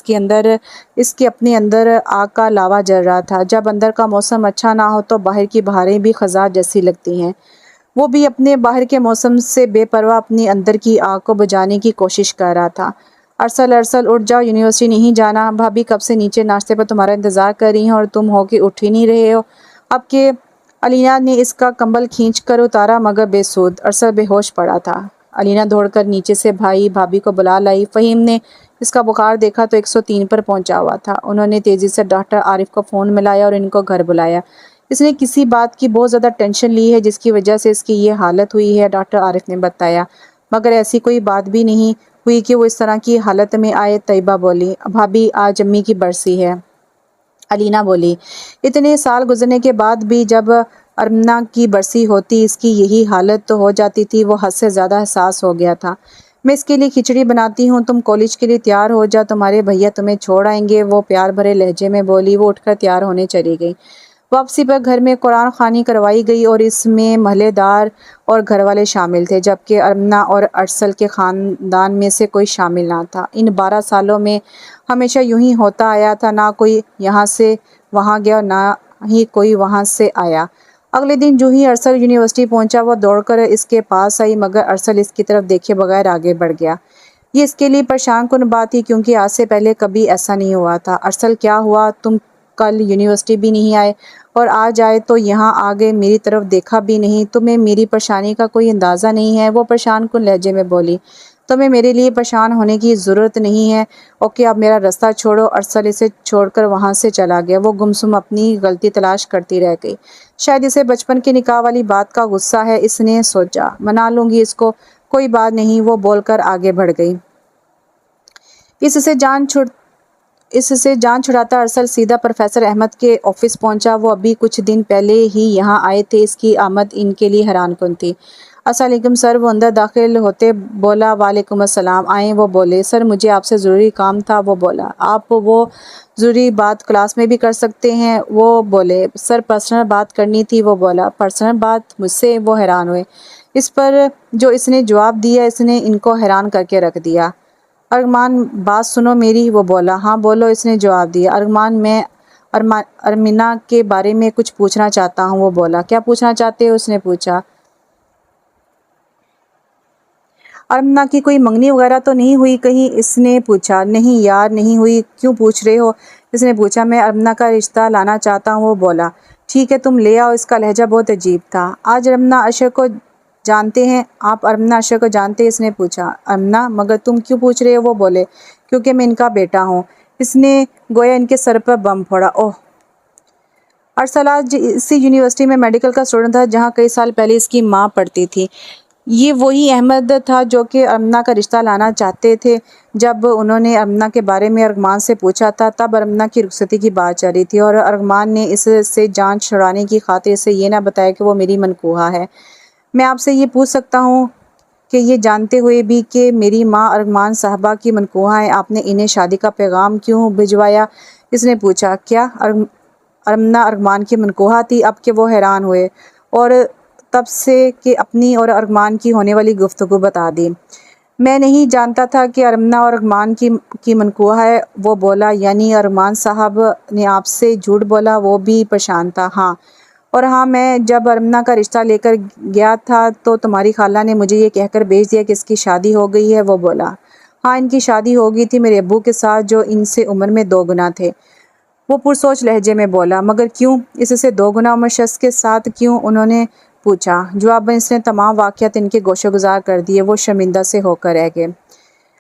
A: اس کے اپنے اندر آگ کا لاوا جل رہا تھا۔ جب اندر کا موسم اچھا نہ ہو تو باہر کی بہاریں بھی خزاں جیسی لگتی ہیں۔ وہ بھی اپنے باہر کے موسم سے بے پرواہ اپنی اندر کی آگ کو بجھانے کی کوشش کر رہا تھا۔ ارسل اٹھ جاؤ، یونیورسٹی نہیں جانا؟ بھابھی کب سے نیچے ناشتے پر تمہارا انتظار کر رہی ہیں اور تم ہو کہ اٹھ ہی نہیں رہے ہو۔ اب کہ علینا نے اس کا کمبل کھینچ کر اتارا، مگر بے سود، ارسل بے ہوش پڑا تھا۔ علینا دوڑ کر نیچے سے بھائی بھابھی کو بلا لائی۔ فہیم نے اس کا بخار دیکھا تو 103 پر پہنچا ہوا تھا۔ انہوں نے تیزی سے ڈاکٹر عارف کو فون ملایا اور ان کو گھر بلایا۔ اس نے کسی بات کی بہت زیادہ ٹینشن لی ہے جس کی وجہ سے اس کی یہ حالت ہوئی ہے، ڈاکٹر عارف نے بتایا، مگر ایسی کوئی بات بھی نہیں ہوئی کہ وہ اس طرح کی حالت میں آئے۔ طیبہ بولی۔ بھابھی آج امی کی برسی ہے۔ علینا بولی۔ اتنے سال گزرنے کے بعد بھی جب ارمنا کی برسی ہوتی اس کی یہی حالت تو ہو جاتی تھی۔ وہ حد سے زیادہ حساس ہو گیا تھا۔ میں اس کے لیے کھچڑی بناتی ہوں، تم کالج کے لیے تیار ہو جا، تمہارے بھیا تمہیں چھوڑ آئیں گے، وہ پیار بھرے لہجے میں بولی۔ وہ اٹھ کر تیار ہونے چلی گئی۔ واپسی پر گھر میں قرآن خوانی کروائی گئی اور اس میں محلے دار اور گھر والے شامل تھے، جبکہ ارمنا اور ارسل کے خاندان میں سے کوئی شامل نہ تھا۔ ان 12 سالوں میں ہمیشہ یوں ہی ہوتا آیا تھا، نہ کوئی یہاں سے وہاں گیا اور نہ ہی کوئی وہاں سے آیا۔ اگلے دن جو ہی ارسل یونیورسٹی پہنچا، وہ دوڑ کر اس کے پاس آئی، مگر ارسل اس کی طرف دیکھے بغیر آگے بڑھ گیا۔ یہ اس کے لیے پریشان کن بات تھی، کیونکہ آج سے پہلے کبھی ایسا نہیں ہوا تھا۔ ارسل، کیا ہوا؟ تم کل یونیورسٹی بھی نہیں آئے اور آج آئے تو یہاں آ گئے، میری طرف دیکھا بھی نہیں، تمہیں میری پریشانی کا کوئی اندازہ نہیں ہے؟ وہ پریشان کن لہجے میں بولی۔ تمہیں میرے لیے پریشان ہونے کی ضرورت نہیں ہے۔ اوکے، اب میرا راستہ چھوڑو۔ ارسل اسے چھوڑ کر وہاں سے چلا گیا۔ وہ گمسم اپنی غلطی تلاش کرتی رہ گئی۔ شاید اسے بچپن کے نکاح والی بات کا غصہ ہے، اس نے سوچا۔ منا لوں گی اس کو، کوئی بات نہیں، وہ بول کر آگے بڑھ گئی۔ اس سے جان چھڑاتا ارسل سیدھا پروفیسر احمد کے آفس پہنچا۔ وہ ابھی کچھ دن پہلے ہی یہاں آئے تھے، اس کی آمد ان کے لیے حیران کن تھی۔ السلام علیکم سر، وہ اندر داخل ہوتے بولا۔ وعلیکم السلام، آئیں، وہ بولے۔ سر، مجھے آپ سے ضروری کام تھا، وہ بولا۔ آپ وہ ضروری بات کلاس میں بھی کر سکتے ہیں، وہ بولے۔ سر، پرسنل بات کرنی تھی، وہ بولا۔ پرسنل بات مجھ سے؟ وہ حیران ہوئے۔ اس پر جو اس نے جواب دیا، اس نے ان کو حیران کر کے رکھ دیا۔ ارمان، بات سنو میری، وہ بولا۔ ہاں بولو، اس نے جواب دیا۔ ارمان، میں ارمینا کے بارے میں کچھ پوچھنا چاہتا ہوں، وہ بولا۔ کیا پوچھنا چاہتے ہو؟ اس نے پوچھا۔ ارمنا کی کوئی منگنی وغیرہ تو نہیں ہوئی کہیں؟ اس نے پوچھا۔ نہیں یار، نہیں ہوئی، کیوں پوچھ رہے ہو؟ اس نے پوچھا۔ میں ارمنا کا رشتہ لانا چاہتا ہوں، وہ بولا۔ ٹھیک ہے، تم لے آؤ۔ اس کا لہجہ بہت عجیب تھا۔ آج ارمنا اشر کو جانتے ہیں آپ؟ ارمنا اشر کو جانتے ہیں؟ اس نے پوچھا۔ ارمنا؟ مگر تم کیوں پوچھ رہے ہو؟ وہ بولے۔ کیونکہ میں ان کا بیٹا ہوں۔ اس نے گویا ان کے سر پر بم پھوڑا۔ اوہ! ارسل آج اسی یونیورسٹی میں میڈیکل کا اسٹوڈنٹ تھا جہاں کئی سال پہلے اس کی ماں پڑھتی تھی۔ یہ وہی احمد تھا جو کہ ارمنا کا رشتہ لانا چاہتے تھے۔ جب انہوں نے ارمنا کے بارے میں ارغمان سے پوچھا تھا، تب ارمنا کی رخصتی کی بات چل رہی تھی اور ارغمان نے اس سے جان چھڑانے کی خاطر اسے یہ نہ بتایا کہ وہ میری منکوحہ ہے۔ میں آپ سے یہ پوچھ سکتا ہوں کہ یہ جانتے ہوئے بھی کہ میری ماں ارغمان صاحبہ کی منکوحہ ہے، آپ نے انہیں شادی کا پیغام کیوں بھجوایا؟ اس نے پوچھا۔ کیا ارمنا ارغمان کی منکوحہ تھی؟ اب کہ وہ حیران ہوئے اور تب سے کہ اپنی اور ارغمان کی ہونے والی گفتگو بتا دی۔ میں نہیں جانتا تھا کہ ارمنا اور ارغمان کی منکوحہ ہے، وہ بولا۔ یعنی ارغمان صاحب نے آپ سے جھوٹ بولا؟ وہ بھی پریشان تھا۔ ہاں، اور ہاں، میں جب ارمنا کا رشتہ لے کر گیا تھا تو تمہاری خالہ نے مجھے یہ کہہ کر بھیج دیا کہ اس کی شادی ہو گئی ہے، وہ بولا۔ ہاں، ان کی شادی ہو گئی تھی میرے ابو کے ساتھ، جو ان سے عمر میں 2 گنا تھے، وہ پرسوچ لہجے میں بولا۔ مگر کیوں؟ اس سے 2 گنا عمر شخص کے ساتھ کیوں؟ انہوں نے پوچھا۔ جواباً اس نے تمام واقعات ان کے گوشے گزار کر دیے۔ وہ شرمندہ سے ہو کر رہ گئے۔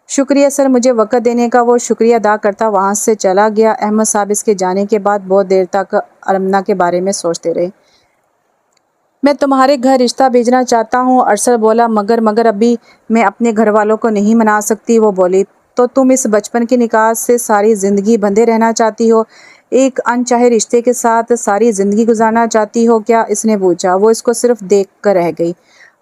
A: شکریہ سر، مجھے وقت دینے کا۔ وہ شکریہ ادا کرتا وہاں سے چلا گیا۔ احمد صاحب اس کے جانے کے بعد بہت دیر تک ارمنا کے بارے میں سوچتے رہے۔ میں تمہارے گھر رشتہ بھیجنا چاہتا ہوں، ارسل بولا۔ مگر ابھی میں اپنے گھر والوں کو نہیں منا سکتی، وہ بولی۔ تو تم اس بچپن کے نکاح سے ساری زندگی بندھے رہنا چاہتی ہو؟ ایک انچاہے رشتے کے ساتھ ساری زندگی گزارنا چاہتی ہو کیا؟ اس نے پوچھا۔ وہ اس کو صرف دیکھ کر رہ گئی۔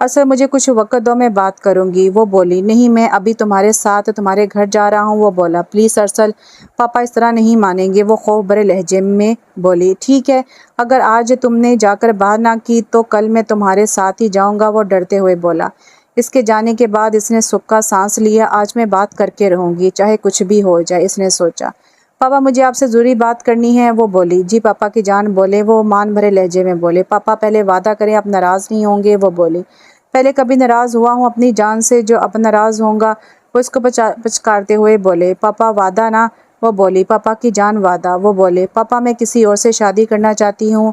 A: ارسل، مجھے کچھ وقت دو، میں بات کروں گی، وہ بولی۔ نہیں، میں ابھی تمہارے ساتھ تمہارے گھر جا رہا ہوں، وہ بولا۔ پلیز ارسل، پاپا اس طرح نہیں مانیں گے، وہ خوف بھرے لہجے میں بولی۔ ٹھیک ہے، اگر آج تم نے جا کر بات نہ کی تو کل میں تمہارے ساتھ ہی جاؤں گا، وہ ڈرتے ہوئے بولا۔ اس کے جانے کے بعد اس نے سکھا سانس لیا۔ آج میں بات کر کے رہوں گی، چاہے کچھ بھی ہو جائے، اس نے سوچا۔ پاپا، مجھے آپ سے ضروری بات کرنی ہے، وہ بولی۔ جی پاپا کی جان، بولے وہ مان بھرے لہجے میں بولے۔ پاپا، پہلے وعدہ کریں آپ ناراض نہیں ہوں گے، وہ بولی۔ پہلے کبھی ناراض ہوا ہوں اپنی جان سے جو اب ناراض ہوں گا، وہ اس کو پچکارتے ہوئے بولے۔ پاپا، وعدہ نا، وہ بولی۔ پاپا کی جان، وعدہ، وہ بولے۔ پاپا، میں کسی اور سے شادی کرنا چاہتی ہوں،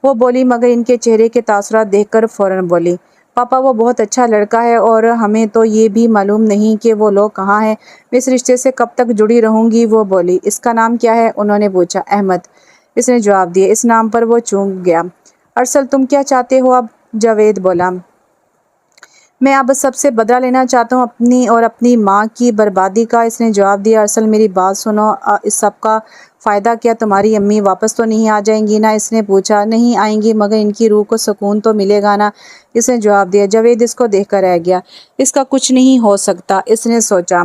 A: وہ بولی، مگر ان کے چہرے کے تاثرات دیکھ کر فوراً بولی۔ پاپا، وہ بہت اچھا لڑکا ہے اور ہمیں تو یہ بھی معلوم نہیں کہ وہ لوگ کہاں ہیں، میں اس رشتے سے کب تک جڑی رہوں گی، وہ بولی۔ اس کا نام کیا ہے؟ انہوں نے پوچھا۔ احمد، اس نے جواب دیا۔ اس نام پر وہ چونک گیا۔ ارسل، تم کیا چاہتے ہو اب؟ جاوید بولا۔ میں اب سب سے بدلہ لینا چاہتا ہوں، اپنی اور اپنی ماں کی بربادی کا، اس نے جواب دیا۔ ارسل، میری بات سنو، اس سب کا فائدہ کیا، تمہاری امی واپس تو نہیں آ جائیں گی نا؟ اس نے پوچھا۔ نہیں آئیں گی، مگر ان کی روح کو سکون تو ملے گا نا، اس نے جواب دیا۔ جاوید اس کو دیکھ کر رہ گیا۔ اس کا کچھ نہیں ہو سکتا، اس نے سوچا۔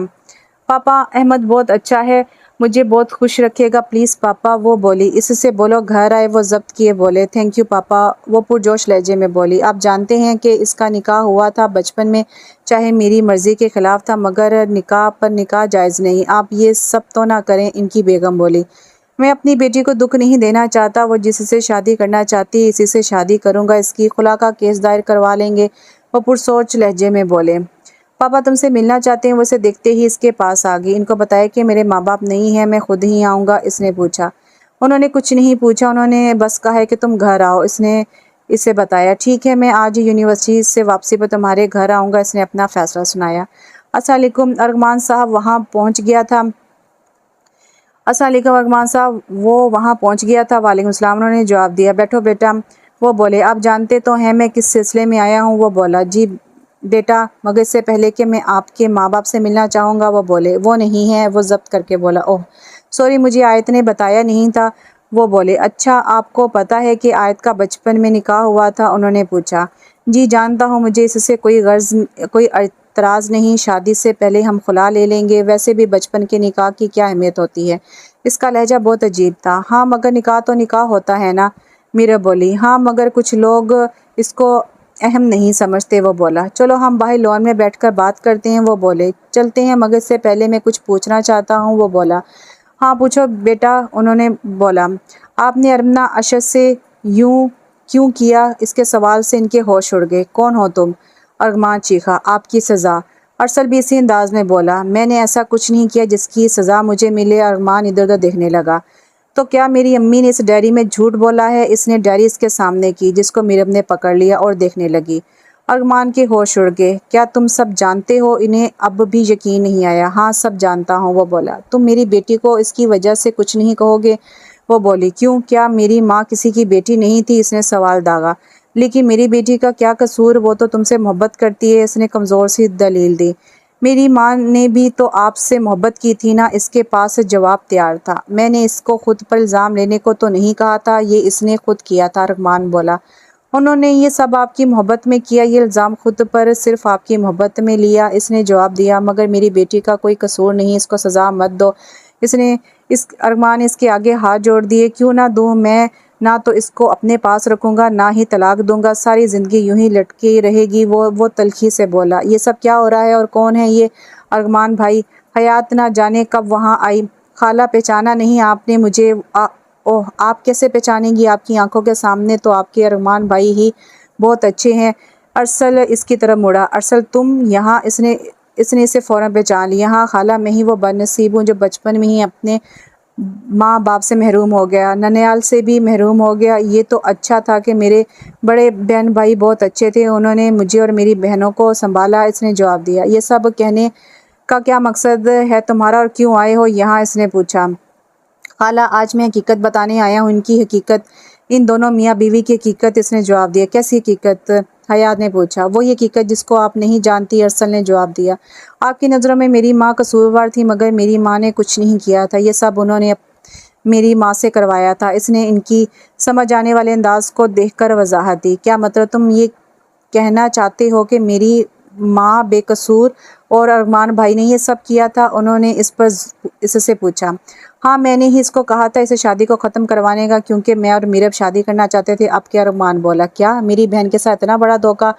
A: پاپا احمد بہت اچھا ہے، مجھے بہت خوش رکھے گا، پلیز پاپا، وہ بولی۔ اس سے بولو گھر آئے، وہ ضبط کیے بولے۔ تھینک یو پاپا، وہ پرجوش لہجے میں بولی۔ آپ جانتے ہیں کہ اس کا نکاح ہوا تھا بچپن میں، چاہے میری مرضی کے خلاف تھا، مگر نکاح پر نکاح جائز نہیں، آپ یہ سب تو نہ کریں، ان کی بیگم بولی۔ میں اپنی بیٹی کو دکھ نہیں دینا چاہتا، وہ جس سے شادی کرنا چاہتی ہے اسی سے شادی کروں گا، اس کی خلا کا کیس دائر کروا لیں گے، وہ پرسوچ لہجے میں بولے۔ پاپا تم سے ملنا چاہتے ہیں، وہ اسے دیکھتے ہی اس کے پاس آ گئی۔ ان کو بتایا کہ میرے ماں باپ نہیں ہیں، میں خود ہی آؤں گا، اس نے پوچھا۔ انہوں نے کچھ نہیں پوچھا، انہوں نے بس کہا ہے کہ تم گھر آؤ، اس نے اسے بتایا۔ ٹھیک ہے، میں آج یونیورسٹی سے واپسی پر تمہارے گھر آؤں گا، اس نے اپنا فیصلہ سنایا۔ السلام علیکم، ارغمان صاحب وہاں پہنچ گیا تھا۔ السلام علیکم ارغمان صاحب، وہ وہاں پہنچ گیا تھا۔ وعلیکم السلام، انہوں نے جواب دیا۔ بیٹھو بیٹا، وہ بولے۔ آپ جانتے تو ہیں میں کس سلسلے میں آیا ہوں، وہ بولا۔ جی بیٹا، مگر اس سے پہلے کہ میں آپ کے ماں باپ سے ملنا چاہوں گا، وہ بولے۔ وہ نہیں ہے، وہ ضبط کر کے بولا۔ اوہ سوری، مجھے آیت نے بتایا نہیں تھا، وہ بولے۔ اچھا، آپ کو پتا ہے کہ آیت کا بچپن میں نکاح ہوا تھا، انہوں نے پوچھا۔ جی جانتا ہوں، مجھے اس سے کوئی اعتراض نہیں، شادی سے پہلے ہم خلا لے لیں گے، ویسے بھی بچپن کے نکاح کی کیا اہمیت ہوتی ہے؟ اس کا لہجہ بہت عجیب تھا۔ ہاں مگر نکاح تو نکاح ہوتا ہے نا، میرا بولی۔ ہاں مگر کچھ لوگ اس کو اہم نہیں سمجھتے، وہ بولا۔ چلو ہم باہر لان میں بیٹھ کر بات کرتے ہیں، وہ بولے۔ چلتے ہیں، مگر اس سے پہلے میں کچھ پوچھنا چاہتا ہوں، وہ بولا۔ ہاں پوچھو بیٹا، انہوں نے بولا۔ آپ نے ارمنا اشد سے یوں کیوں کیا؟ اس کے سوال سے ان کے ہوش اڑ گئے۔ کون ہو تم؟ ارغمان چیخا۔ آپ کی سزا، ارسل بھی اسی انداز میں بولا۔ میں نے ایسا کچھ نہیں کیا جس کی سزا مجھے ملے۔ ارغمان ادھر ادھر دیکھنے لگا۔ تو کیا میری امی نے اس ڈائری میں جھوٹ بولا ہے؟ اس نے ڈائری اس کے سامنے کی، جس کو میرب نے پکڑ لیا اور دیکھنے لگی۔ ارغمان کے ہوش اڑ گئے۔ کیا تم سب جانتے ہو؟ انہیں اب بھی یقین نہیں آیا۔ ہاں سب جانتا ہوں، وہ بولا۔ تم میری بیٹی کو اس کی وجہ سے کچھ نہیں کہو گے؟ وہ بولی۔ کیوں، کیا میری ماں کسی کی بیٹی نہیں تھی؟ اس نے سوال داغا۔ لیکن میری بیٹی کا کیا قصور؟ وہ تو تم سے محبت کرتی ہے، اس نے کمزور سی دلیل دی۔ میری ماں نے بھی تو آپ سے محبت کی تھی نا، اس کے پاس جواب تیار تھا۔ میں نے اس کو خود پر الزام لینے کو تو نہیں کہا تھا، یہ اس نے خود کیا تھا، ارغمان بولا۔ انہوں نے یہ سب آپ کی محبت میں کیا، یہ الزام خود پر صرف آپ کی محبت میں لیا، اس نے جواب دیا۔ مگر میری بیٹی کا کوئی قصور نہیں، اس کو سزا مت دو، ارغمان نے اس کے آگے ہاتھ جوڑ دیے۔ کیوں نہ دوں؟ میں نہ تو اس کو اپنے پاس رکھوں گا، نہ ہی طلاق دوں گا، ساری زندگی یوں ہی لٹکی رہے گی، وہ تلخی سے بولا۔ یہ سب کیا ہو رہا ہے اور کون ہے یہ؟ ارغمان بھائی، حیات نہ جانے کب وہاں آئی، خالہ پہچانا نہیں آپ نے مجھے؟ اوہ آپ کیسے پہچانیں گی؟ آپ کی آنکھوں کے سامنے تو آپ کے ارغمان بھائی ہی بہت اچھے ہیں۔ ارسل اس کی طرف مڑا۔ ارسل تم یہاں؟ اس نے اسے فوراً پہچان لیا۔ ہاں خالہ، میں ہی وہ بد نصیب ہوں جو بچپن میں ہی اپنے ماں باپ سے محروم ہو گیا، ننیال سے بھی محروم ہو گیا۔ یہ تو اچھا تھا کہ میرے بڑے بہن بھائی بہت اچھے تھے، انہوں نے مجھے اور میری بہنوں کو سنبھالا، اس نے جواب دیا۔ یہ سب کہنے کا کیا مقصد ہے تمہارا اور کیوں آئے ہو یہاں؟ اس نے پوچھا۔ خالہ آج میں حقیقت بتانے آیا ہوں، ان کی حقیقت، ان دونوں میاں بیوی کی حقیقت، اس نے جواب دیا۔ کیسی حقیقت؟ حیات نے پوچھا۔ وہی حقیقت جس کو آپ نہیں جانتی، ارسل نے جواب دیا۔ آپ کی نظروں میں میری ماں قصوروار تھی، مگر میری ماں نے کچھ نہیں کیا تھا، یہ سب انہوں نے میری ماں سے کروایا تھا، اس نے ان کی سمجھ آنے والے انداز کو دیکھ کر وضاحت دی۔ کیا مطلب تم یہ کہنا چاہتے ہو کہ میری ماں بے قصور اور ارغمان بھائی نے یہ سب کیا تھا؟ انہوں نے اس سے پوچھا۔ ہاں میں نے ہی اس کو کہا تھا اسے شادی کو ختم کروانے کا، کیونکہ میں اور میرب شادی کرنا چاہتے تھے۔ اب کیا؟ ارغمان بولا۔ کیا میری بہن کے ساتھ اتنا بڑا دھوکہ؟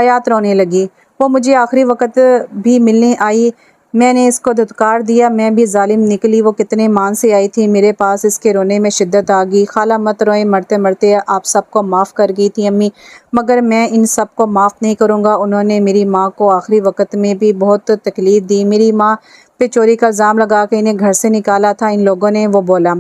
A: حیات رونے لگی۔ وہ مجھے آخری وقت بھی ملنے آئی، میں نے اس کو دھتکار دیا، میں بھی ظالم نکلی، وہ کتنے مان سے آئی تھی میرے پاس، اس کے رونے میں شدت آ گئی۔ خالہ مت روئیں، مرتے مرتے آپ سب کو معاف کر گئی تھی امی، مگر میں ان سب کو معاف نہیں کروں گا، انہوں نے میری ماں کو آخری وقت میں بھی بہت تکلیف دی، میری ماں پہ چوری کا الزام لگا کے انہیں گھر سے نکالا تھا ان لوگوں نے، وہ بولا۔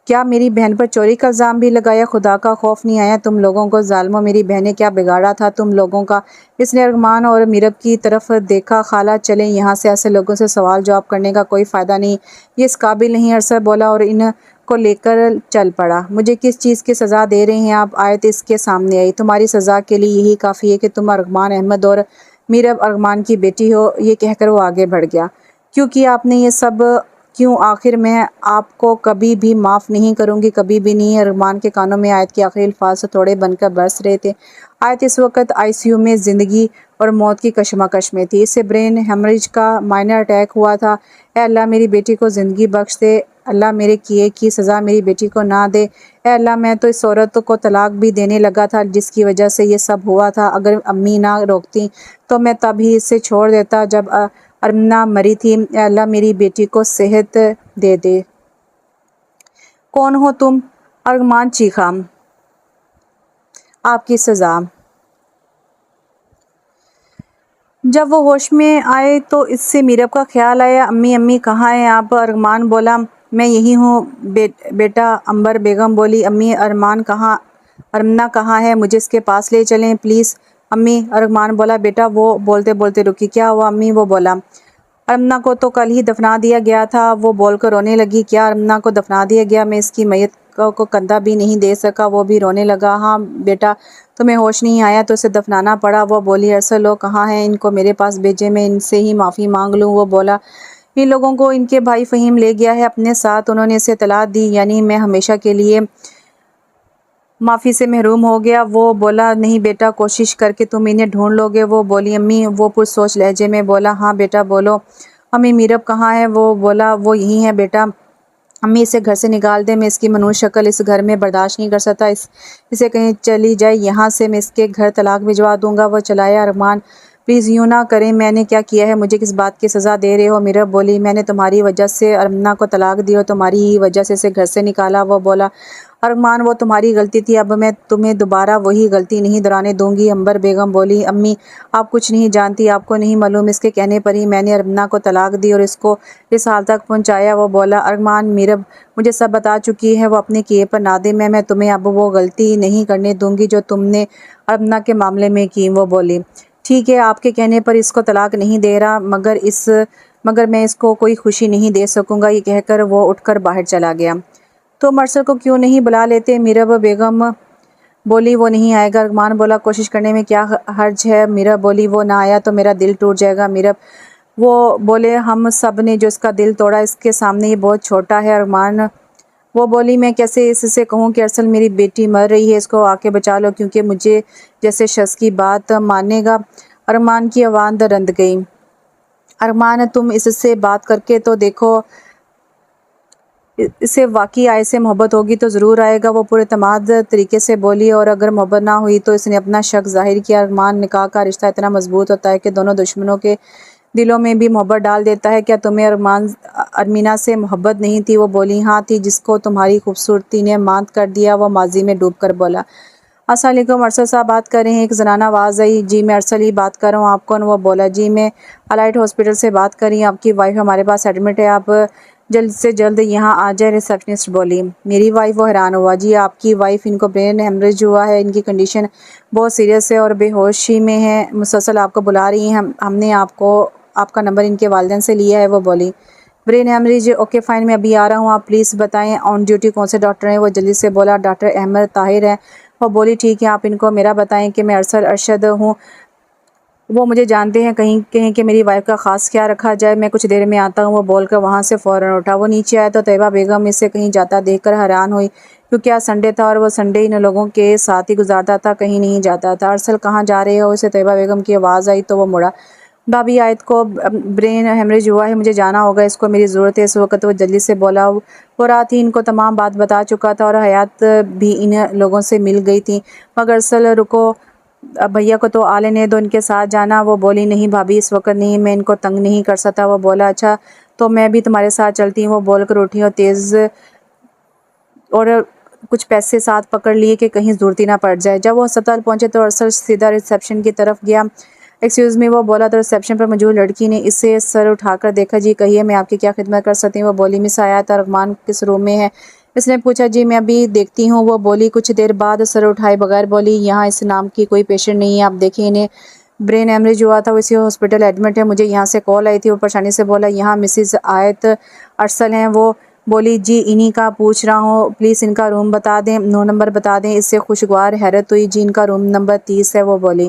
A: کیا میری بہن پر چوری کا الزام بھی لگایا؟ خدا کا خوف نہیں آیا تم لوگوں کو؟ ظالموں، میری بہن نے کیا بگاڑا تھا تم لوگوں کا؟ اس نے ارغمان اور میرب کی طرف دیکھا۔ خالہ چلیں یہاں سے، ایسے لوگوں سے سوال جواب کرنے کا کوئی فائدہ نہیں، یہ اس قابل نہیں، ارسل بولا اور ان کو لے کر چل پڑا۔ مجھے کس چیز کی سزا دے رہے ہیں آپ؟ آیت اس کے سامنے آئی۔ تمہاری سزا کے لیے یہی کافی ہے کہ تم ارغمان احمد اور میرب ارغمان کی بیٹی ہو، یہ کہہ کر وہ آگے بڑھ گیا۔ کیوں کیا آپ نے یہ سب؟ کیوں؟ آخر میں آپ کو کبھی بھی معاف نہیں کروں گی، کبھی بھی نہیں۔ ارمان کے کانوں میں آیت کے آخری الفاظ تھوڑے بن کر برس رہے تھے۔ آیت اس وقت آئی سی یو میں زندگی اور موت کی کشمکش میں تھی۔ اسے برین ہیمریج کا مائنر اٹیک ہوا تھا۔ اے اللہ میری بیٹی کو زندگی بخش دے، اللہ میرے کیے کی سزا میری بیٹی کو نہ دے۔ اے اللہ میں تو اس عورت کو طلاق بھی دینے لگا تھا جس کی وجہ سے یہ سب ہوا تھا۔ اگر امی نہ روکتی تو میں تب ہی اسے چھوڑ دیتا جب ارمنا مری تھی۔ اے اللہ میری بیٹی کو صحت دے دے۔ کون ہو تم؟ ارمان چیخا۔ آپ کی سزا۔ جب وہ ہوش میں آئے تو اس سے میرب کا خیال آیا۔ امی امی کہاں ہیں آپ؟ ارمان بولا میں یہی ہوں بیٹا۔ عنبر بیگم بولی امی ارمان کہاں؟ ارمنا کہاں ہے؟ مجھے اس کے پاس لے چلیں پلیز امی۔ ارمان بولا بیٹا وہ بولتے بولتے رکی۔ کیا ہوا امی؟ وہ بولا ارمنا کو تو کل ہی دفنا دیا گیا تھا۔ وہ بول کر رونے لگی۔ کیا ارمنا کو دفنا دیا گیا؟ میں اس کی میت کو کندھا بھی نہیں دے سکا۔ وہ بھی رونے لگا۔ ہاں بیٹا تمہیں ہوش نہیں آیا تو اسے دفنانا پڑا۔ وہ بولی ارسل لوگ کہاں ہیں؟ ان کو میرے پاس بھیجیں، میں ان سے ہی معافی مانگ لوں۔ وہ بولا ان لوگوں کو ان کے بھائی فہیم لے گیا ہے اپنے ساتھ، انہوں نے اسے اطلاع دی، یعنی میں ہمیشہ کے لیے معافی سے محروم ہو گیا۔ وہ بولا نہیں بیٹا کوشش کر کے تم انہیں ڈھونڈ لو گے۔ وہ بولی امی۔ وہ پرسوچ لہجے میں بولا ہاں بیٹا بولو امی میرب کہاں ہے؟ وہ بولا وہ یہی ہے بیٹا۔ امی اسے گھر سے نکال دے، میں اس کی منحوس شکل اس گھر میں برداشت نہیں کر سکتا، اسے کہیں چلی جائے یہاں سے، میں اس کے گھر طلاق بھجوا دوں گا۔ وہ چلایا ارمان پلیز یوں نہ کریں، میں نے کیا کیا ہے؟ مجھے کس بات کی سزا دے رہے ہو؟ میرب بولی میں نے تمہاری وجہ سے ارمنا کو طلاق دی اور تمہاری ہی وجہ سے اسے گھر سے نکالا۔ وہ بولا ارمان وہ تمہاری غلطی تھی، اب میں تمہیں دوبارہ وہی غلطی نہیں دہرانے دوں گی۔ عنبر بیگم بولی امی آپ کچھ نہیں جانتی، آپ کو نہیں معلوم، اس کے کہنے پر ہی میں نے ارمنا کو طلاق دی اور اس کو اس حال تک پہنچایا۔ وہ بولا ارمان میرب مجھے سب بتا چکی ہے، وہ اپنے کیے پر نادم ہے، میں تمہیں اب وہ غلطی نہیں کرنے دوں گی جو تم نے ارمنا کے معاملے میں کی۔ وہ بولی ٹھیک ہے آپ کے کہنے پر اس کو طلاق نہیں دے رہا، مگر میں اس کو کوئی خوشی نہیں دے سکوں گا۔ یہ کہہ کر وہ اٹھ کر باہر چلا گیا۔ تم ارسل کو کیوں نہیں بلا لیتے؟ میرب بیگم بولی وہ نہیں آئے گا۔ ارمان بولا کوشش کرنے میں کیا حرج ہے؟ میرب بولی وہ نہ آیا تو میرا دل ٹوٹ جائے گا۔ میرب وہ بولے ہم سب نے جو اس کا دل توڑا، اس کے سامنے یہ بہت چھوٹا ہے۔ ارمان وہ بولی میں کیسے اس سے کہوں کہ ارسل میری بیٹی مر رہی ہے، اس کو آ کے بچا لو کیونکہ مجھے جیسے شخص کی بات مانے گا۔ ارمان کی آواز رند گئی۔ ارمان تم اس سے بات کر کے تو دیکھو، اسے واقعی آئے سے محبت ہوگی تو ضرور آئے گا۔ وہ پر اعتماد طریقے سے بولی اور اگر محبت نہ ہوئی تو اس نے اپنا شک ظاہر کیا۔ ارمان نکاح کا رشتہ اتنا مضبوط ہوتا ہے کہ دونوں دشمنوں کے دلوں میں بھی محبت ڈال دیتا ہے۔ کیا تمہیں ارمینا سے محبت نہیں تھی؟ وہ بولی ہاں تھی، جس کو تمہاری خوبصورتی نے مات کر دیا۔ وہ ماضی میں ڈوب کر بولا السلام علیکم ارسل صاحب بات کر رہے ہیں؟ ایک زنانہ آواز آئی۔ جی میں ارسل ہی بات کر رہا ہوں، آپ کون؟ وہ بولا جی میں الائٹ ہاسپٹل سے بات کر رہی ہوں، آپ کی وائف ہمارے پاس ایڈمٹ ہے، آپ جلد سے جلد یہاں آ جائیں۔ ریسیپشنسٹ بولی میری وائف؟ وہ حیران ہوا۔ جی آپ کی وائف، ان کو برین ہیمریج ہوا ہے، ان کی کنڈیشن بہت سیریس ہے اور بے ہوشی میں ہے، مسلسل آپ کو بلا رہی ہیں، ہم نے آپ کا نمبر ان کے والدین سے لیا ہے۔ وہ بولی برین ہیمریج، اوکے فائن میں ابھی آ رہا ہوں، آپ پلیز بتائیں آن ڈیوٹی کون سے ڈاکٹر ہیں؟ وہ جلدی سے بولا ڈاکٹر احمد طاہر ہے۔ وہ بولی ٹھیک ہے، آپ ان کو میرا بتائیں کہ میں ارسل ارشد ہوں، وہ مجھے جانتے ہیں، کہیں کہ میری وائف کا خاص خیال رکھا جائے، میں کچھ دیر میں آتا ہوں۔ وہ بول کر وہاں سے فوراً اٹھا۔ وہ نیچے آیا تو طیبہ بیگم اسے کہیں جاتا دیکھ کر حیران ہوئی، کیونکہ آج سنڈے تھا اور وہ سنڈے ان لوگوں کے ساتھ ہی گزارتا تھا، کہیں نہیں جاتا تھا۔ ارسل کہاں جا رہے ہو؟ اسے طیبہ بیگم کی آواز آئی تو وہ مڑا۔ بھابھی آیت کو برین ہیمریج ہوا ہے، مجھے جانا ہوگا، اس کو میری ضرورت ہے اس وقت۔ وہ جلدی سے بولا وہ رات ہی ان کو تمام بات بتا چکا تھا اور حیات بھی ان لوگوں سے مل گئی تھی، مگر ارسل رکو بھیا کو تو آ لینے دو، ان کے ساتھ جانا۔ وہ بولی نہیں بھابھی اس وقت نہیں، میں ان کو تنگ نہیں کر سکتا۔ وہ بولا اچھا تو میں بھی تمہارے ساتھ چلتی ہوں۔ وہ بول کر اٹھی اور کچھ پیسے ساتھ پکڑ لیے کہ کہیں ضرورتی نہ پڑ جائے۔ جب وہ ہسپتال پہنچے تو ارسل سیدھا ریسیپشن کی طرف گیا۔ ایکسکیوز می، وہ بولا تو ریسیپشن پر موجود لڑکی نے اسے سر اٹھا کر دیکھا۔ جی کہیے میں آپ کی کیا خدمت کر سکتی ہوں؟ وہ بولی مس حیات ارمان کس روم میں ہے؟ اس نے پوچھا۔ جی میں ابھی دیکھتی ہوں۔ وہ بولی کچھ دیر بعد سر اٹھائے بغیر بولی یہاں اس نام کی کوئی پیشنٹ نہیں ہے، آپ دیکھیں انہیں برین ہیمریج ہوا تھا، وہ اسی ہاسپٹل ایڈمٹ ہے، مجھے یہاں سے کال آئی تھی۔ وہ پریشانی سے بولا یہاں مسز آیت ارسل ہیں؟ وہ بولی جی انہی کا پوچھ رہا ہوں، پلیز ان کا روم بتا دیں، 9 نمبر بتا دیں۔ اس سے خوشگوار حیرت ہوئی۔ جی ان کا روم نمبر 30 ہے۔ وہ بولی